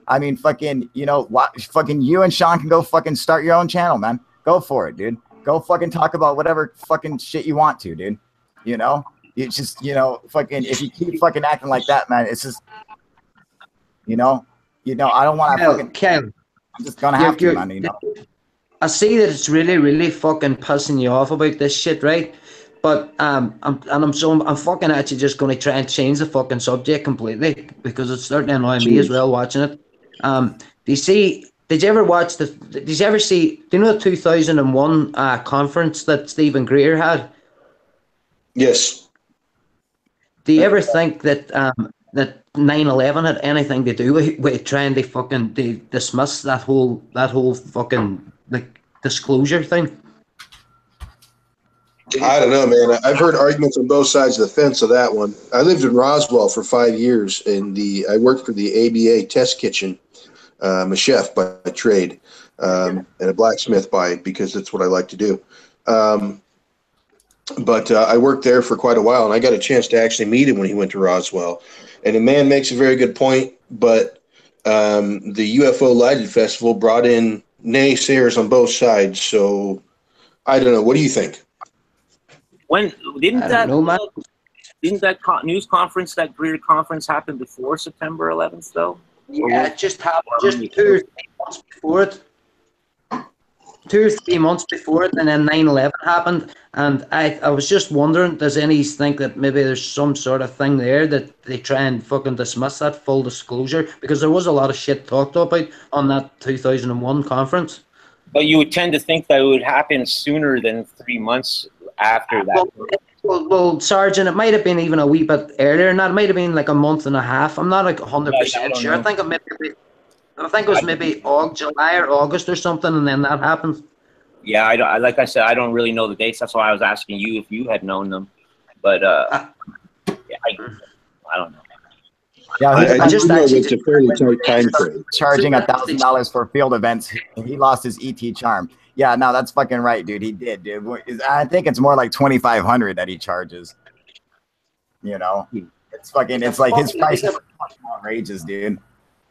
I mean, fucking, you know, what fucking you and Sean can go fucking start your own channel, man. Go for it, dude. Go fucking talk about whatever fucking shit you want to, dude. You know, you just, you know, fucking if you keep fucking acting like that, man, it's just, you know, I don't want to fucking. Ken, I'm just gonna have to, man. You know. I see that it's really, really fucking pissing you off about this shit, right? But I'm fucking actually just gonna try and change the fucking subject completely because it's starting to annoy me as well watching it. Did you ever see? Do you know the 2001 conference that Stephen Greer had? Yes. Do you ever think that that 9/11 had anything to do with trying to fucking dismiss that whole fucking like disclosure thing? I don't know, man. I've heard arguments on both sides of the fence of that one. I lived in Roswell for 5 years, and I worked for the ABA test kitchen. I'm a chef by trade, and a blacksmith because that's what I like to do. But I worked there for quite a while, and I got a chance to actually meet him when he went to Roswell. And the man makes a very good point, but the UFO Lighted Festival brought in naysayers on both sides. So I don't know. What do you think? When didn't that news conference, that Greer conference, happen before September 11th, though? Yeah, it just happened just 2 or 3 months before it. 2 or 3 months before it, and then 9/11 happened. And I was just wondering, does any think that maybe there's some sort of thing there that they try and fucking dismiss that full disclosure? Because there was a lot of shit talked about on that 2001 conference. But you would tend to think that it would happen sooner than 3 months after that. Well, Sergeant, it might have been even a wee bit earlier than that. It might have been like a month and a half. I'm not like 100% sure. I think it was maybe July or August or something, and then that happened. Yeah, like I said, I don't really know the dates. That's why I was asking you if you had known them. But yeah, I don't know. Yeah, I just know it's a fairly tight time frame. Charging $1,000 for field events, he lost his ET charm. Yeah, no, that's fucking right, dude. He did, dude. I think it's more like $2,500 that he charges. You know, it's fucking. It's like his price is outrageous, dude.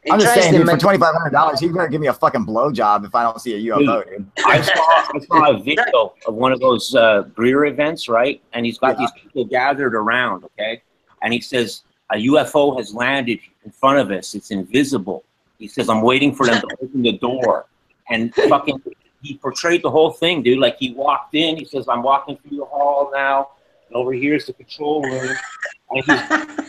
I'm just saying, dude, for $2,500, he better give me a fucking blowjob if I don't see a UFO, dude. I saw a video of one of those Greer events, right? And he's got these people gathered around, okay? And he says, a UFO has landed in front of us. It's invisible. He says, I'm waiting for them to open the door. And fucking, he portrayed the whole thing, dude. Like, he walked in. He says, I'm walking through the hall now. And over here is the control room. And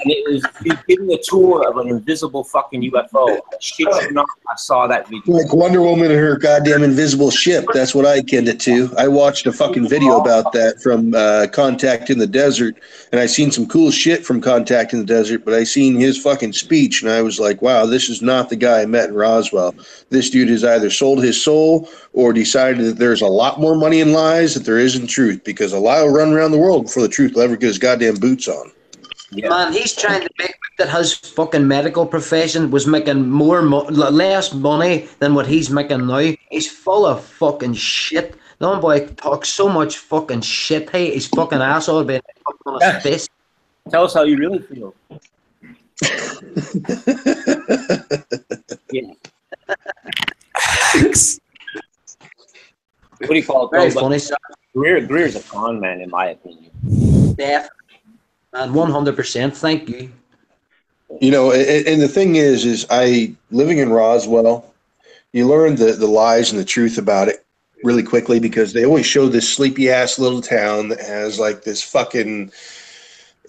he's giving a tour of an invisible fucking UFO. I shit you not, I saw that video. Like Wonder Woman and her goddamn invisible ship. That's what I akin it to. I watched a fucking video about that from Contact in the Desert, and I seen some cool shit from Contact in the Desert, but I seen his fucking speech, and I was like, wow, this is not the guy I met in Roswell. This dude has either sold his soul or decided that there's a lot more money in lies than there is in truth, because a lie will run around the world before the truth will ever get his goddamn boots on. Yeah. Man, he's trying to make that his fucking medical profession was making less money than what he's making now. He's full of fucking shit. No boy talks so much fucking shit. Hey, his fucking asshole being on his face. Tell us how you really feel. Yeah. What do you call it? Very funny, sir. Greer's a con man, in my opinion. Definitely. And 100%. Thank you. You know, and the thing is I living in Roswell, you learn the lies and the truth about it really quickly, because they always show this sleepy ass little town that has like this fucking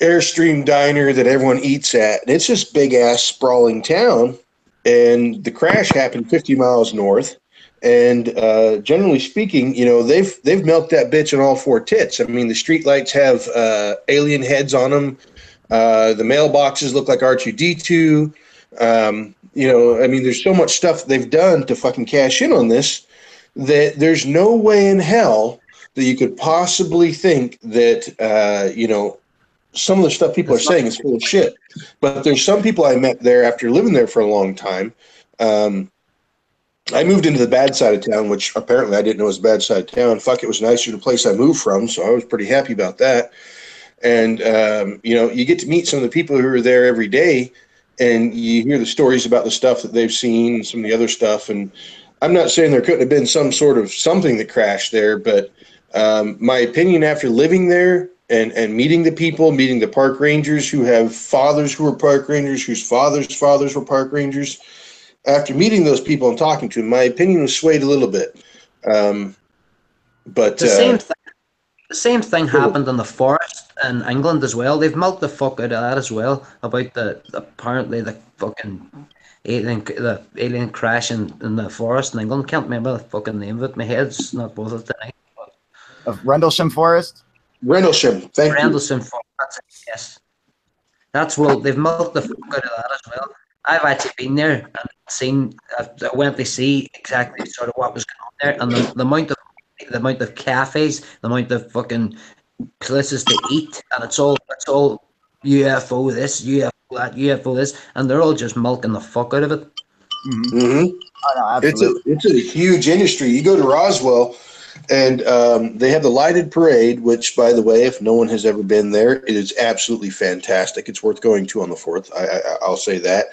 Airstream diner that everyone eats at, and it's this big ass sprawling town. And the crash happened 50 miles north. And generally speaking, you know, they've milked that bitch on all four tits. I mean, the streetlights have alien heads on them. The mailboxes look like R2-D2. You know, I mean, there's so much stuff they've done to fucking cash in on this that there's no way in hell that you could possibly think that, you know, some of the stuff people are saying is full of shit. But there's some people I met there after living there for a long time. I moved into the bad side of town, which apparently I didn't know was the bad side of town. Fuck, it was nicer than the place I moved from, so I was pretty happy about that. And, you know, you get to meet some of the people who are there every day, and you hear the stories about the stuff that they've seen and some of the other stuff. And I'm not saying there couldn't have been some sort of something that crashed there, but my opinion after living there and meeting the people, meeting the park rangers who have fathers who were park rangers, whose fathers' fathers were park rangers, after meeting those people and talking to them, my opinion was swayed a little bit. But the same thing happened in the forest in England as well. They've milked the fuck out of that as well, about apparently the fucking alien crash in the forest in England. Can't remember the fucking name of it. My head's not both of tonight. Of Rendlesham Forest? Rendlesham, thank you. Rendlesham Forest, that's it, yes. That's well, they've milked the fuck out of that as well. I've actually been there and seen. I went to see exactly sort of what was going on there, and the amount of cafes, the amount of fucking places to eat, and it's all UFO this, UFO that, UFO this, and they're all just milking the fuck out of it. Mm-hmm. Oh, no, absolutely. It's a huge industry. You go to Roswell, and they have the lighted parade, which, by the way, if no one has ever been there, it is absolutely fantastic. It's worth going to on the 4th. I'll say that.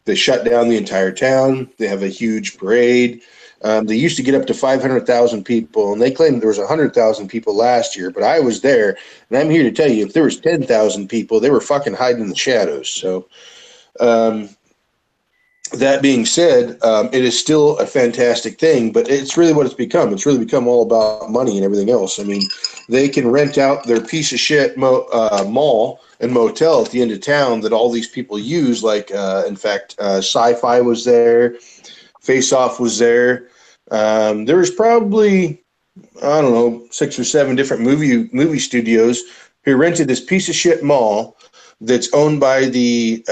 They shut down the entire town. They have a huge parade. They used to get up to 500,000 people, and they claimed there was 100,000 people last year, but I was there, and I'm here to tell you, if there was 10,000 people, they were fucking hiding in the shadows. So that being said, it is still a fantastic thing, but it's really what it's become. It's really become all about money and everything else. I mean, they can rent out their piece of shit mall and motel at the end of town that all these people use. Like, in fact, Sci-Fi was there, Face Off was there. There was probably, I don't know, 6 or 7 different movie studios who rented this piece of shit mall that's owned by the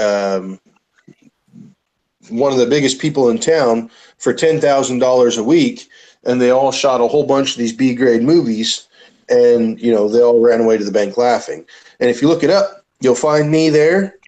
one of the biggest people in town for $10,000 a week, and they all shot a whole bunch of these B-grade movies, and you know they all ran away to the bank laughing. And if you look it up, you'll find me there.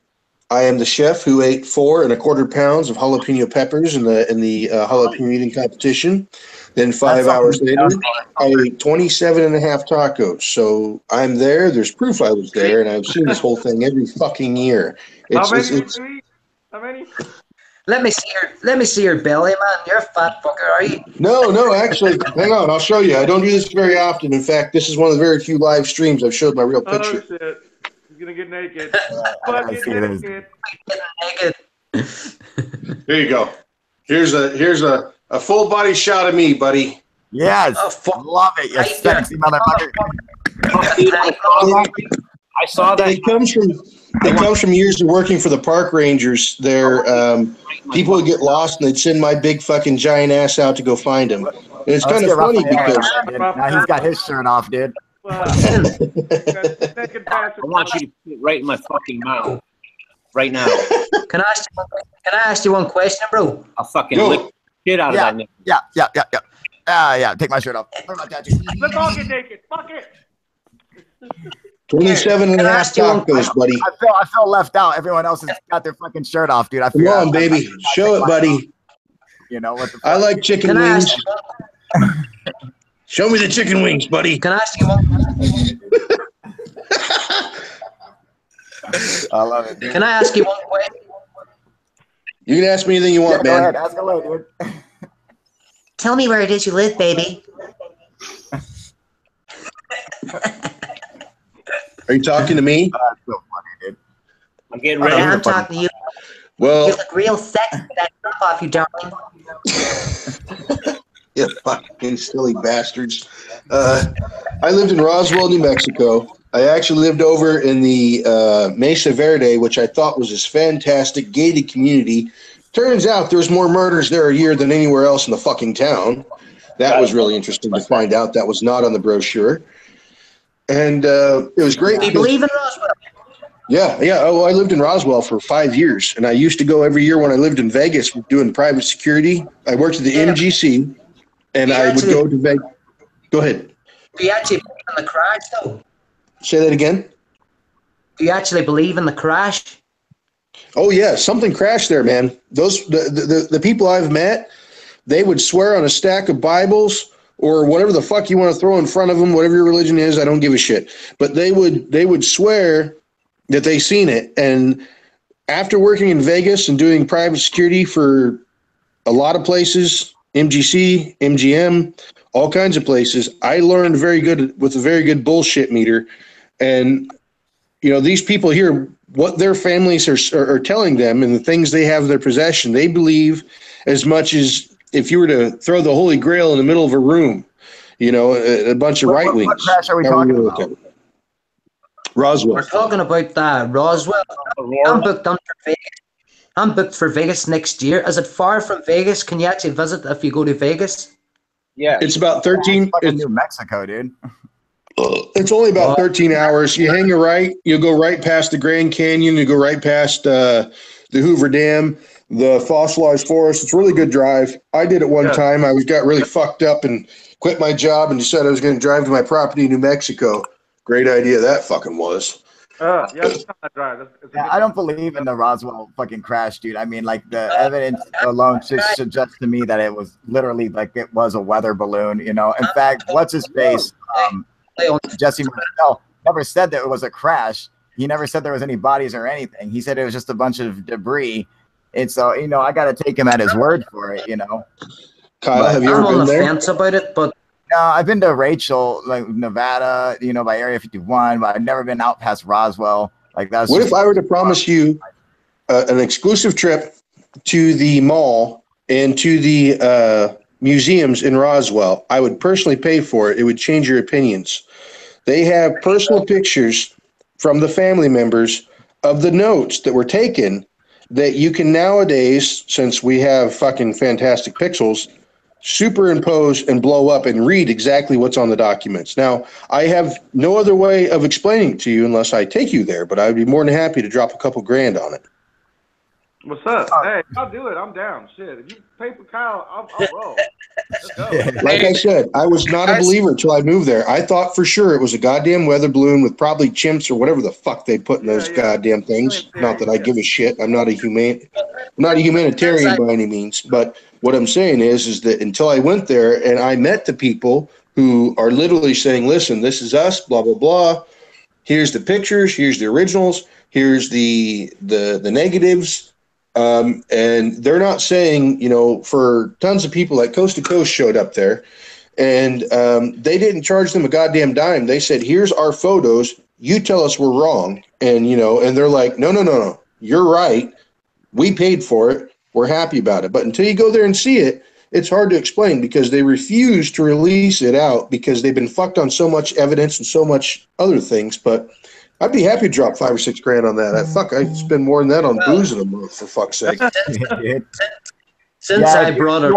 I am the chef who ate 4 1/4 pounds of jalapeno peppers in the jalapeno eating competition. Then 5 hours later, I ate 27.5 tacos. So I'm there. There's proof I was there, and I've seen this whole thing every fucking year. How many? Let me see your belly, man. You're a fat fucker, are you? No, actually, hang on. I'll show you. I don't do this very often. In fact, this is one of the very few live streams I've showed my real picture. Oh shit! He's gonna get naked. I see it is. Naked. Here you go. Here's a full body shot of me, buddy. Yes, love it, you sexy motherfucker. I saw that. It comes from years of working for the park rangers. There, people would get lost, and they'd send my big fucking giant ass out to go find them. And it's kind of funny because now he's got his shirt off, dude. I want you to put it right in my fucking mouth. Right now. Can I ask you one question, bro? I'll fucking lick the shit out of that nigga. Yeah. Take my shirt off. Let's all get naked. Fuck it. 27 and a half tacos, buddy. I feel left out. Everyone else has got their fucking shirt off, dude. Come on, baby. Show it, buddy. You know what the fuck? I like chicken wings. Show me the chicken wings, buddy. Can I ask you one? I love it, dude. Can I ask you one question? You can ask me anything you want, Go man. ahead. Ask away, dude. Tell me where it is you live, baby. Are you talking to me? So funny, dude. I'm getting ready. Yeah, I'm talking to you. Well, You look real sexy with that top off you, darling. you fucking silly bastards. I lived in Roswell, New Mexico. I actually lived over in the Mesa Verde, which I thought was this fantastic gated community. Turns out there's more murders there a year than anywhere else in the fucking town. That was really interesting to find out. That was not on the brochure. And it was great. Do you believe in Roswell? Yeah. Oh, I lived in Roswell for 5 years, and I used to go every year when I lived in Vegas doing private security. I worked at the MGC, and I would go to Vegas. Go ahead. Do you actually believe in the crash, though? Say that again. Do you actually believe in the crash? Oh yeah, something crashed there, man. The people I've met, they would swear on a stack of Bibles or whatever the fuck you want to throw in front of them, whatever your religion is. I don't give a shit. But they would swear that they seen it. And after working in Vegas and doing private security for a lot of places, MGC, MGM, all kinds of places, I learned with a very good bullshit meter. And you know, these people here, what their families are telling them and the things they have in their possession, they believe as much as if you were to throw the Holy Grail in the middle of a room, you know, a bunch of right wings. What crash are we talking about? Roswell. We're talking about Roswell. I'm booked for Vegas next year. Is it far from Vegas? Can you actually visit if you go to Vegas? Yeah. It's about 13. It's New Mexico, dude. It's only about 13 hours. You hang a right, you go right past the Grand Canyon, you go right past the Hoover Dam, the fossilized forest. It's a really good drive. I did it one time. I got really fucked up and quit my job and decided I was going to drive to my property in New Mexico. Great idea that fucking was. It's not that drive. I don't believe in the Roswell fucking crash, dude. I mean, like the evidence alone just suggests to me that it was literally like it was a weather balloon. You know, in fact, what's his face? Jesse Marcel never said that it was a crash. He never said there was any bodies or anything. He said it was just a bunch of debris. And so, you know, I got to take him at his word for it, you know. Kyle, have you ever been there? I'm on the fence about it, but no, I've been to Rachel, like Nevada, you know, by Area 51, but I've never been out past Roswell. Like that's. What if I were to promise you an exclusive trip to the mall and to the museums in Roswell? I would personally pay for it. It would change your opinions. They have personal pictures from the family members of the notes that were taken that you can nowadays, since we have fucking fantastic pixels, superimpose and blow up and read exactly what's on the documents. Now, I have no other way of explaining it to you unless I take you there, but I'd be more than happy to drop a couple grand on it. What's up? Hey, I'll do it. I'm down. Shit. If you pay for Kyle, I'll roll. Let's go. Like I said, I was not a believer until I moved there. I thought for sure it was a goddamn weather balloon with probably chimps or whatever the fuck they put in those goddamn things. Not that I give a shit. I'm not a humanitarian by any means. But what I'm saying is that until I went there and I met the people who are literally saying, listen, this is us, blah, blah, blah. Here's the pictures. Here's the originals. Here's the negatives. And they're not saying, you know, for tons of people like Coast to Coast showed up there and they didn't charge them a goddamn dime. They said, here's our photos. You tell us we're wrong. And, you know, and they're like, no, you're right. We paid for it. We're happy about it. But until you go there and see it, it's hard to explain because they refuse to release it out because they've been fucked on so much evidence and so much other things. But I'd be happy to drop $5 or $6 grand on that. I'd spend more than that on booze in a month, for fuck's sake. Since Yeah, I brought if it,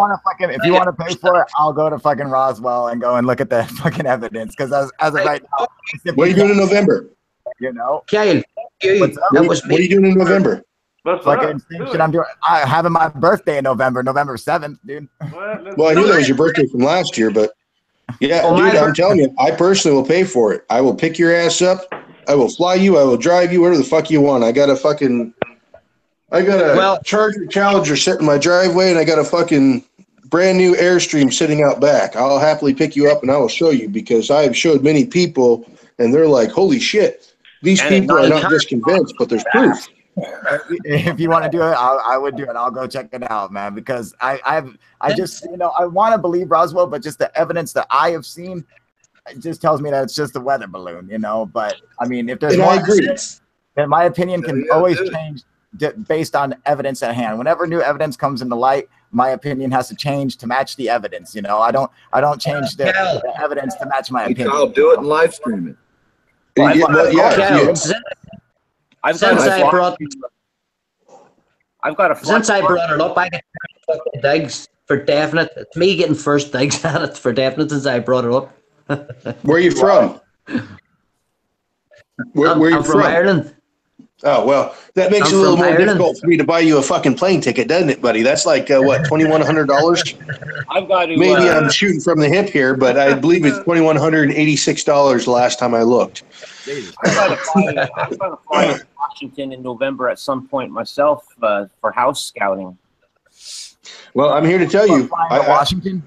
you want to pay for it, I'll go to fucking Roswell and go and look at the fucking evidence. Because as of right now, what are you doing in November? You know, Kyle, what's up? What are you doing in November? Fucking same shit I'm doing. I having my birthday in November 7th, dude. Well, I knew that was your birthday from last year, but yeah, dude, I'm telling you, I personally will pay for it. I will pick your ass up. I will fly you. I will drive you wherever the fuck you want. I got a Charger Challenger sitting in my driveway, and I got a fucking brand new Airstream sitting out back. I'll happily pick you up, and I will show you, because I have showed many people, and they're like, holy shit, these people are not just convinced, but there's proof. If you want to do it, I would do it. I'll go check it out, man, because I just, I want to believe Roswell, but just the evidence that I have seen, it just tells me that it's just a weather balloon, But I mean, if there's more evidence, then my opinion can always change based on evidence at hand. Whenever new evidence comes into light, my opinion has to change to match the evidence. I don't change the evidence to match my opinion. I'll do it and live stream it. Since I brought it up, I get digs for definite. It's me getting first digs at it for definite since I brought it up. Where are you from? Where are you I'm from Ireland. Oh, well, that makes it a little more difficult for me to buy you a fucking plane ticket, doesn't it, buddy? That's like, what, $2,100? I've got to. Maybe I'm shooting from the hip here, but I believe it's $2,186 the last time I looked. I've got to fly to Washington in November at some point myself for house scouting. Well, I'm here to tell you. Washington?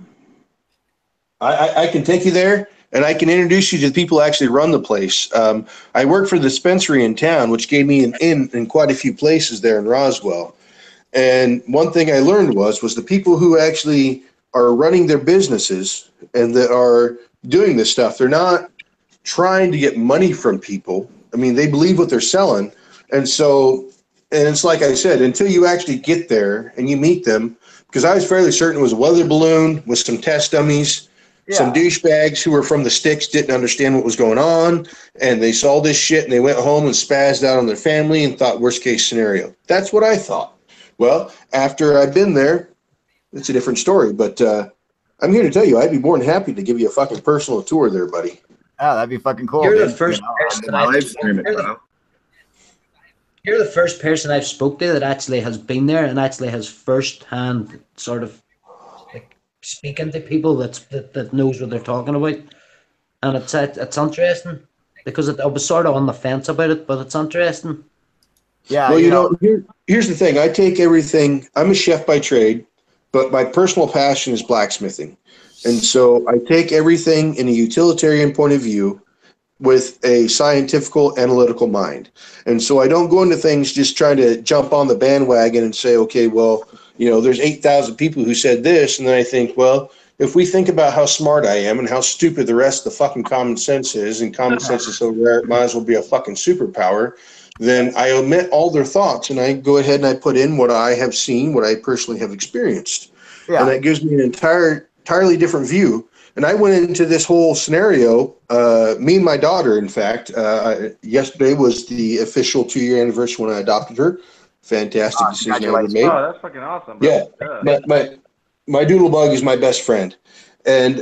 I can take you there. And I can introduce you to the people who actually run the place. I work for the dispensary in town, which gave me an in quite a few places there in Roswell. And one thing I learned was the people who actually are running their businesses and that are doing this stuff, they're not trying to get money from people. I mean, they believe what they're selling. And it's like I said, until you actually get there and you meet them, because I was fairly certain it was a weather balloon with some test dummies. Yeah. Some douchebags who were from the sticks didn't understand what was going on, and they saw this shit and they went home and spazzed out on their family and thought worst case scenario. That's what I thought. Well, after I've been there, it's a different story. But I'm here to tell you, I'd be more than happy to give you a fucking personal tour there, buddy. Oh, that'd be fucking cool. You're the first person You're the first person I've spoke to that actually has been there and actually has first-hand sort of speaking to people that knows what they're talking about, and it's interesting because I was sort of on the fence about it, but it's interesting. Yeah. Well, here's the thing. I take everything. I'm a chef by trade, but my personal passion is blacksmithing, and so I take everything in a utilitarian point of view with a scientific, analytical mind, and so I don't go into things just trying to jump on the bandwagon and say, okay, well, there's 8,000 people who said this, and then I think, well, if we think about how smart I am and how stupid the rest of the fucking common sense is, and common sense is so rare it might as well be a fucking superpower, then I omit all their thoughts and I go ahead and I put in what I have seen, what I personally have experienced. Yeah. And that gives me an entirely different view. And I went into this whole scenario, me and my daughter, in fact, yesterday was the official 2-year anniversary when I adopted her. Fantastic decision I ever made. Oh, that's fucking awesome, bro. Yeah. My doodle bug is my best friend. And,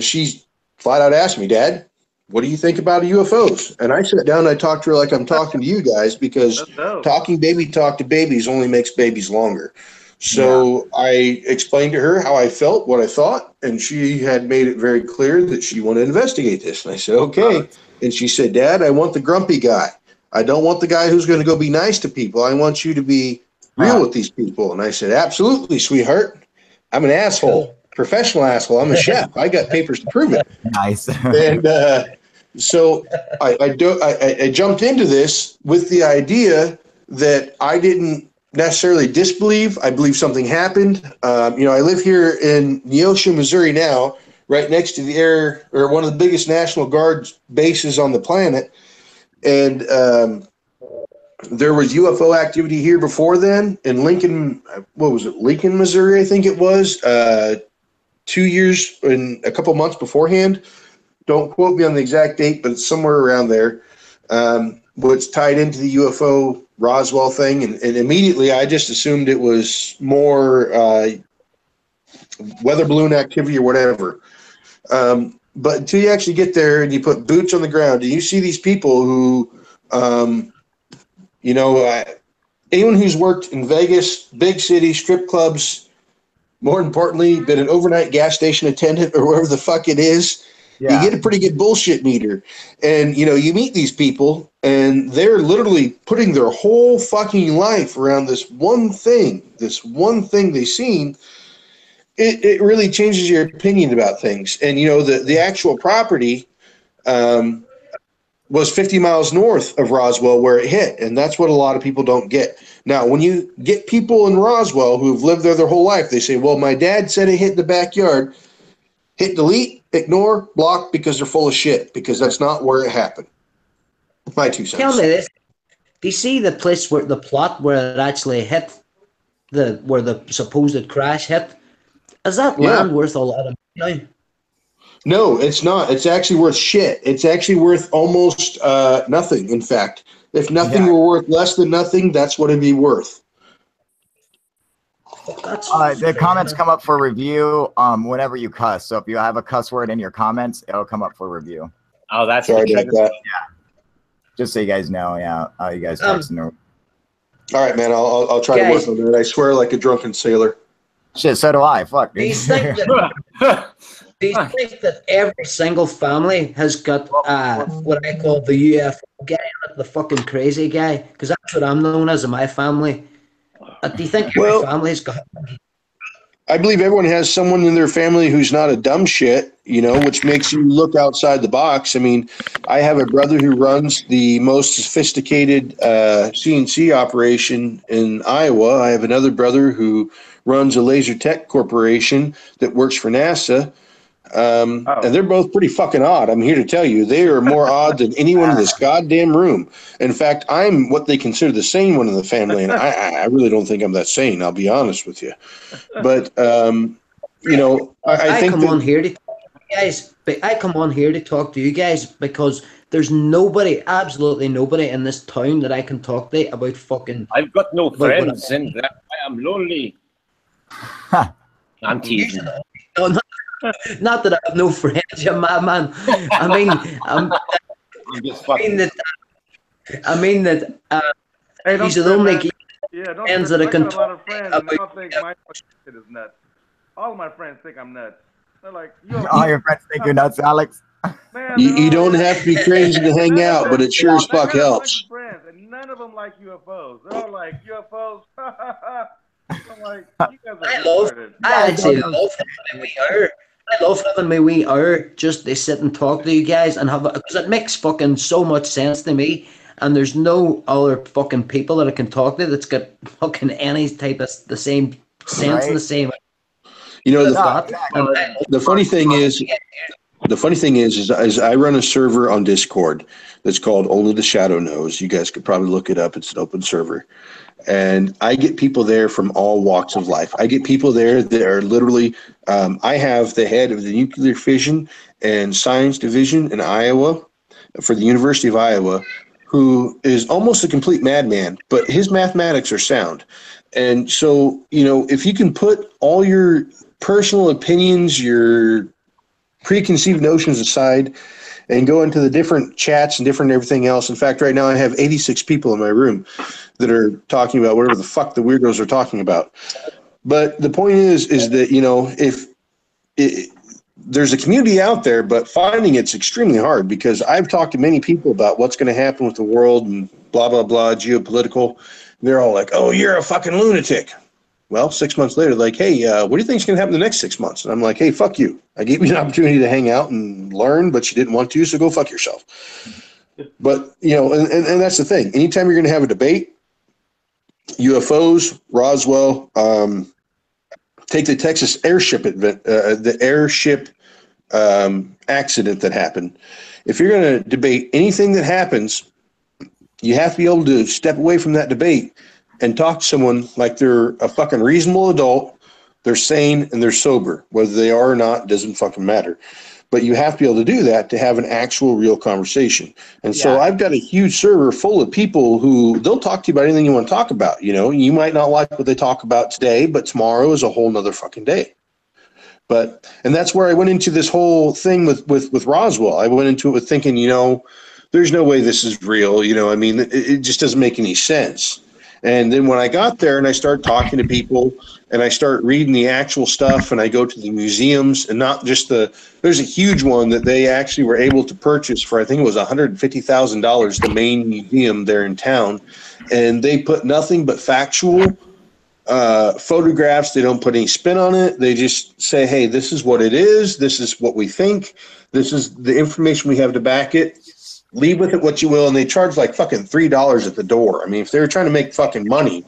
she's flat out asked me, Dad, what do you think about UFOs? And I sat down and I talked to her like I'm talking to you guys, because talking baby talk to babies only makes babies longer. So I explained to her how I felt, what I thought, and she had made it very clear that she wanted to investigate this. And I said, okay. And she said, Dad, I want the grumpy guy. I don't want the guy who's going to go be nice to people. I want you to be real with these people. And I said, absolutely, sweetheart. I'm an asshole, professional asshole. I'm a chef. I got papers to prove it. Nice. And so I jumped into this with the idea that I didn't necessarily disbelieve. I believe something happened. I live here in Neosho, Missouri now, right next to one of the biggest National Guard bases on the planet. And there was UFO activity here before then in Lincoln, Lincoln, Missouri, I think it was, 2 years and a couple months beforehand. Don't quote me on the exact date, but it's somewhere around there. was tied into the UFO Roswell thing, and immediately I just assumed it was more weather balloon activity or whatever. But until you actually get there and you put boots on the ground, and you see these people who, anyone who's worked in Vegas, big city, strip clubs, more importantly, been an overnight gas station attendant or whatever the fuck it is, you get a pretty good bullshit meter. And, you meet these people, and they're literally putting their whole fucking life around this one thing they've seen. It really changes your opinion about things. And, the actual property was 50 miles north of Roswell where it hit. And that's what a lot of people don't get. Now, when you get people in Roswell who've lived there their whole life, they say, well, my dad said it hit in the backyard. Hit delete, ignore, block, because they're full of shit, because that's not where it happened. My 2 cents. Tell me this. Do you see the place where the plot where it actually hit, where the supposed crash hit? Is that land worth a lot of money? No, it's not. It's actually worth shit. It's actually worth almost nothing, in fact. If nothing were worth less than nothing, that's what it'd be worth. The comments come up for review whenever you cuss. So if you have a cuss word in your comments, it'll come up for review. Oh, that's sorry about that. Yeah. Just so you guys know, you guys texting. All right, man. I'll try to work on that. I swear, like a drunken sailor. Shit, so do I. Fuck. Do you think that every single family has got what I call the UFO guy, the fucking crazy guy? Because that's what I'm known as in my family. Do you think every family's got? I believe everyone has someone in their family who's not a dumb shit, which makes you look outside the box. I mean, I have a brother who runs the most sophisticated CNC operation in Iowa. I have another brother who runs a laser tech corporation that works for NASA. And they're both pretty fucking odd. I'm here to tell you, they are more odd than anyone in this goddamn room. In fact, I'm what they consider the sane one in the family, and I really don't think I'm that sane. I'll be honest with you. But I think come on here to talk to you guys. I come on here to talk to you guys because there's nobody, absolutely nobody in this town that I can talk to about fucking. I've got no friends, and I am lonely. I'm teasing. Not that I have no friends, you madman. I mean that. Hey, he's the only friends that I can got a lot of friends, and they all think my shit is nuts. All of my friends think I'm nuts. They're like, all your friends think you're nuts, Alex. Man, you don't have to be crazy to hang out, but it sure as fuck helps. Friends, and none of them like UFOs. They're all like UFOs. I'm like, you guys are I love having my wee hour just to sit and talk to you guys and have it, because it makes fucking so much sense to me, and there's no other fucking people that I can talk to that's got fucking any type of the same sense and the same. The funny thing is I run a server on Discord that's called Only the Shadow Knows. You guys could probably look it up. It's an open server. And I get people there from all walks of life. I get people there that are literally, I have the head of the Nuclear Fission and Science Division in Iowa for the University of Iowa, who is almost a complete madman, but his mathematics are sound. And so, if you can put all your personal opinions, your preconceived notions aside, and go into the different chats and different everything else. In fact, right now I have 86 people in my room that are talking about whatever the fuck the weirdos are talking about. But the point is that, there's a community out there, but finding it's extremely hard, because I've talked to many people about what's going to happen with the world and blah, blah, blah, geopolitical. They're all like, oh, you're a fucking lunatic. Well, 6 months later, like, hey, what do you think is going to happen in the next 6 months? And I'm like, hey, fuck you. I gave you an opportunity to hang out and learn, but you didn't want to, so go fuck yourself. But, and that's the thing. Anytime you're going to have a debate, UFOs, Roswell, take the Texas airship accident that happened. If you're going to debate anything that happens, you have to be able to step away from that debate and talk to someone like they're a fucking reasonable adult, they're sane, and they're sober. Whether they are or not doesn't fucking matter. But you have to be able to do that to have an actual real conversation. And so I've got a huge server full of people who they'll talk to you about anything you want to talk about. You know, you might not like what they talk about today, but tomorrow is a whole nother fucking day. And that's where I went into this whole thing with Roswell. I went into it with thinking, you know, there's no way this is real. You know, I mean, it just doesn't make any sense. And then when I got there and I started talking to people and I start reading the actual stuff and I go to the museums and not just there's a huge one that they actually were able to purchase for, I think it was $150,000, the main museum there in town. And they put nothing but factual photographs. They don't put any spin on it. They just say, hey, this is what it is. This is what we think. This is the information we have to back it. Leave with it what you will. And they charge like fucking $3 at the door. I mean, if they were trying to make fucking money,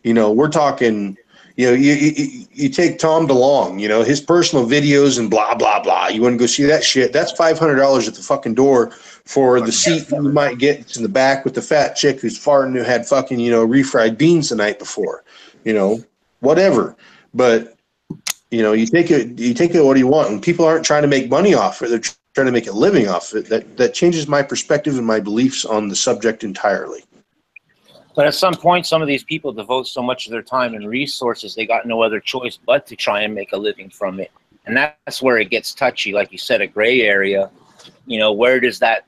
you know, we're talking, you know, you take Tom DeLonge, you know, his personal videos and blah, blah, blah. You want to go see that shit. That's $500 at the fucking door for the seat you might get in the back with the fat chick who's farting who had fucking, you know, refried beans the night before. You know, whatever. But, you know, you take it what you want. And people aren't trying to make money off it. They're trying to make a living off it. That changes my perspective and my beliefs on the subject entirely. But at some point, some of these people devote so much of their time and resources, they got no other choice but to try and make a living from it. And that's where it gets touchy. Like you said, a gray area. You know, where does that,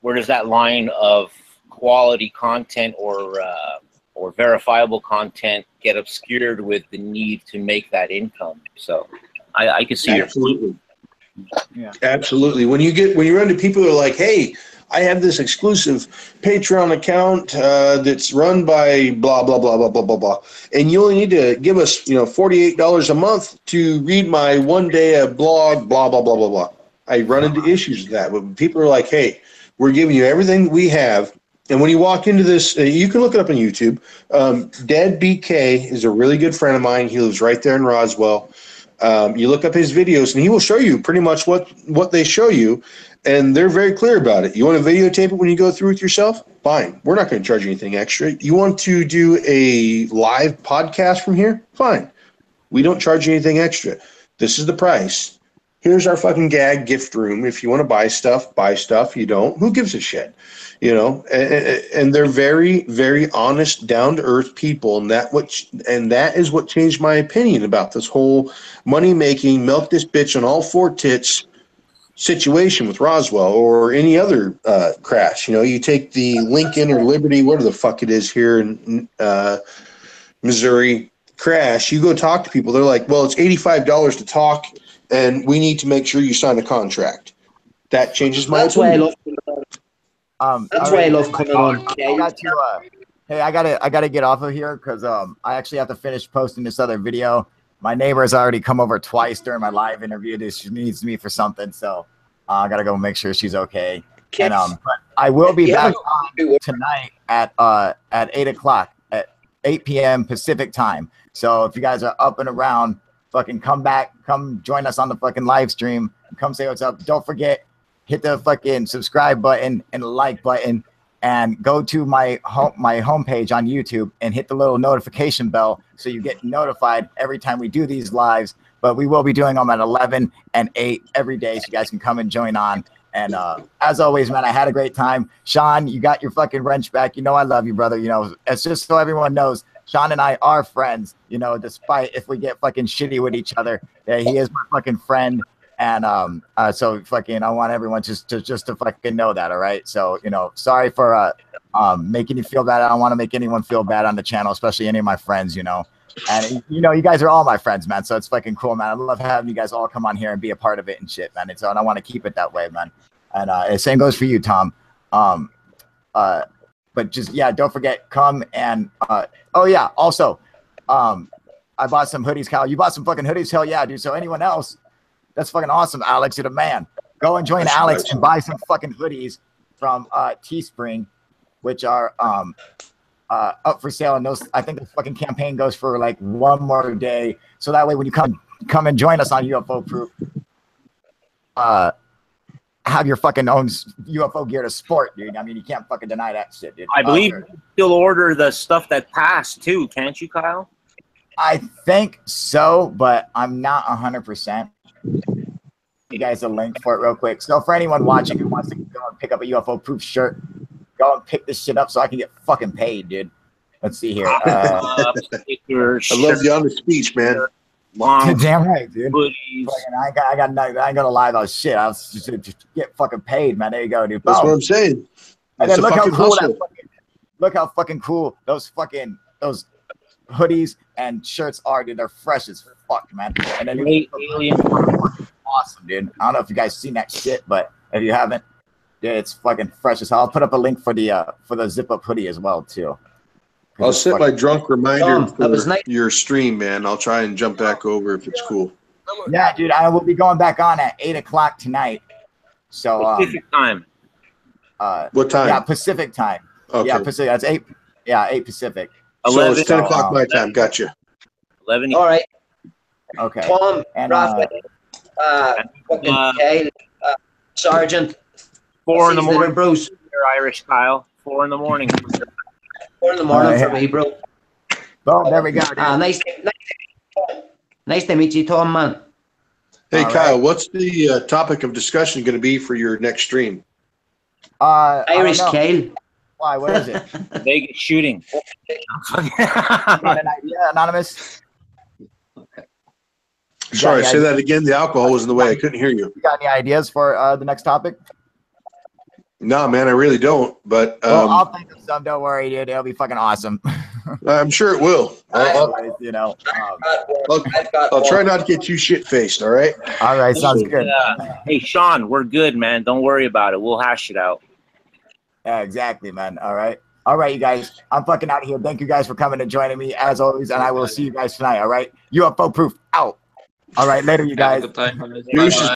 where does that line of quality content or verifiable content get obscured with the need to make that income? So I can see absolutely. Absolutely. When you run to people who are like, hey, I have this exclusive Patreon account that's run by blah, blah, blah, blah, blah, blah, blah. And you only need to give us, you know, $48 a month to read my one day blog, blah, blah, blah, blah, blah. I run into issues with that. When people are like, hey, we're giving you everything we have. And when you walk into this, you can look it up on YouTube. Dead BK is a really good friend of mine. He lives right there in Roswell. You look up his videos, and he will show you pretty much what they show you, and they're very clear about it. You want to videotape it when you go through it yourself? Fine. We're not going to charge you anything extra. You want to do a live podcast from here? Fine. We don't charge you anything extra. This is the price. Here's our fucking gag gift room. If you want to buy stuff, buy stuff. You don't, who gives a shit? You know, and they're very, very honest, down-to-earth people, and that is what changed my opinion about this whole money-making, milk this bitch on all four tits situation with Roswell or any other crash. You know, you take the Lincoln or Liberty, whatever the fuck it is here in Missouri crash. You go talk to people, they're like, well, it's $85 to talk, and we need to make sure you sign a contract. That changes my opinion. That's why I love coming on. I gotta get off of here because I actually have to finish posting this other video. My neighbor has already come over twice during my live interview. She needs me for something, so I gotta go make sure she's okay. And but I will be back on tonight at 8 o'clock at 8 p.m. Pacific time. So if you guys are up and around, fucking come back, come join us on the fucking live stream. Come say what's up. Don't forget. Hit the fucking subscribe button and the like button and go to my homepage on YouTube and hit the little notification bell so you get notified every time we do these lives. But we will be doing them at 11 and 8 every day so you guys can come and join on. And as always, man, I had a great time. Sean, you got your fucking wrench back. You know I love you, brother. You know, it's just so everyone knows, Sean and I are friends, you know, despite if we get fucking shitty with each other. Yeah, he is my fucking friend. And so fucking, I want everyone just to fucking know that, all right? So, you know, sorry for making you feel bad. I don't want to make anyone feel bad on the channel, especially any of my friends, you know. And, you know, you guys are all my friends, man. So it's fucking cool, man. I love having you guys all come on here and be a part of it and shit, man. And so I want to keep it that way, man. And same goes for you, Tom. But just, yeah, don't forget, come and, oh, yeah, also, I bought some hoodies, Kyle. You bought some fucking hoodies? Hell yeah, dude. So anyone else, that's fucking awesome, Alex. You're the man. Go and join Alex and buy some fucking hoodies from Teespring, which are up for sale. And those, I think the fucking campaign goes for like one more day. So that way, when you come and join us on UFO Proof, have your fucking own UFO gear to sport, dude. I mean, you can't fucking deny that shit, dude. I believe you still order the stuff that passed too, can't you, Kyle? I think so, but I'm not 100%. you guys a link for it real quick. So for anyone watching who wants to go and pick up a UFO proof shirt, go and pick this shit up so I can get fucking paid, dude. Let's see here. I love the honest speech, man. Long damn right, dude. hoodies. Fucking, I ain't gonna lie about shit. I was just get fucking paid, man. There you go, dude. That's Boom. what I'm saying. And It's then a look how fucking cool hustle. look how fucking cool those hoodies and shirts are, dude. They're fresh as fuck, man. And then Great alien. awesome, dude. I don't know if you guys seen that shit, but if you haven't, dude, it's fucking fresh as hell. I'll put up a link for the zip up hoodie as well too. I'll set my drunk reminder Tom, that was for nice. your stream, man. I'll try and jump back over if it's cool. Yeah, dude, I will be going back on at 8 o'clock tonight. So Pacific time. What time? Yeah, Pacific time. Okay. Yeah, Pacific. That's 8. Yeah, 8 Pacific. So 11. it's 10 o'clock my time. Gotcha. 11. All right. Okay. Tom, And Rafa, fucking Kyle, Sergeant. 4 in the These little morning. bros. You're Irish, Kyle. 4 in the morning. 4 in the morning yeah. for me, bro. Boom, there we go, dude. Nice to meet you, Tom, man. Hey, All Kyle, right. what's the topic of discussion going to be for your next stream? Irish I don't know. Kyle. Why? What is it? Vegas shooting. Got an idea, Anonymous? Sorry, any say that again. The alcohol was in the way. I couldn't hear you. You got any ideas for the next topic? No, man, I really don't. But Well, I'll think of some. Don't worry, dude. It'll be fucking awesome. I'm sure it will. Anyways, you know. I'll try not to get too shit-faced, all right? All right, sounds good. Hey, Sean, we're good, man. Don't worry about it. We'll hash it out. Yeah, exactly, man. All right. All right, you guys. I'm fucking out of here. Thank you guys for coming and joining me, as always, and I will see you guys tonight, all right? UFO proof out. All right, later, you guys. Have a good time. Deuces.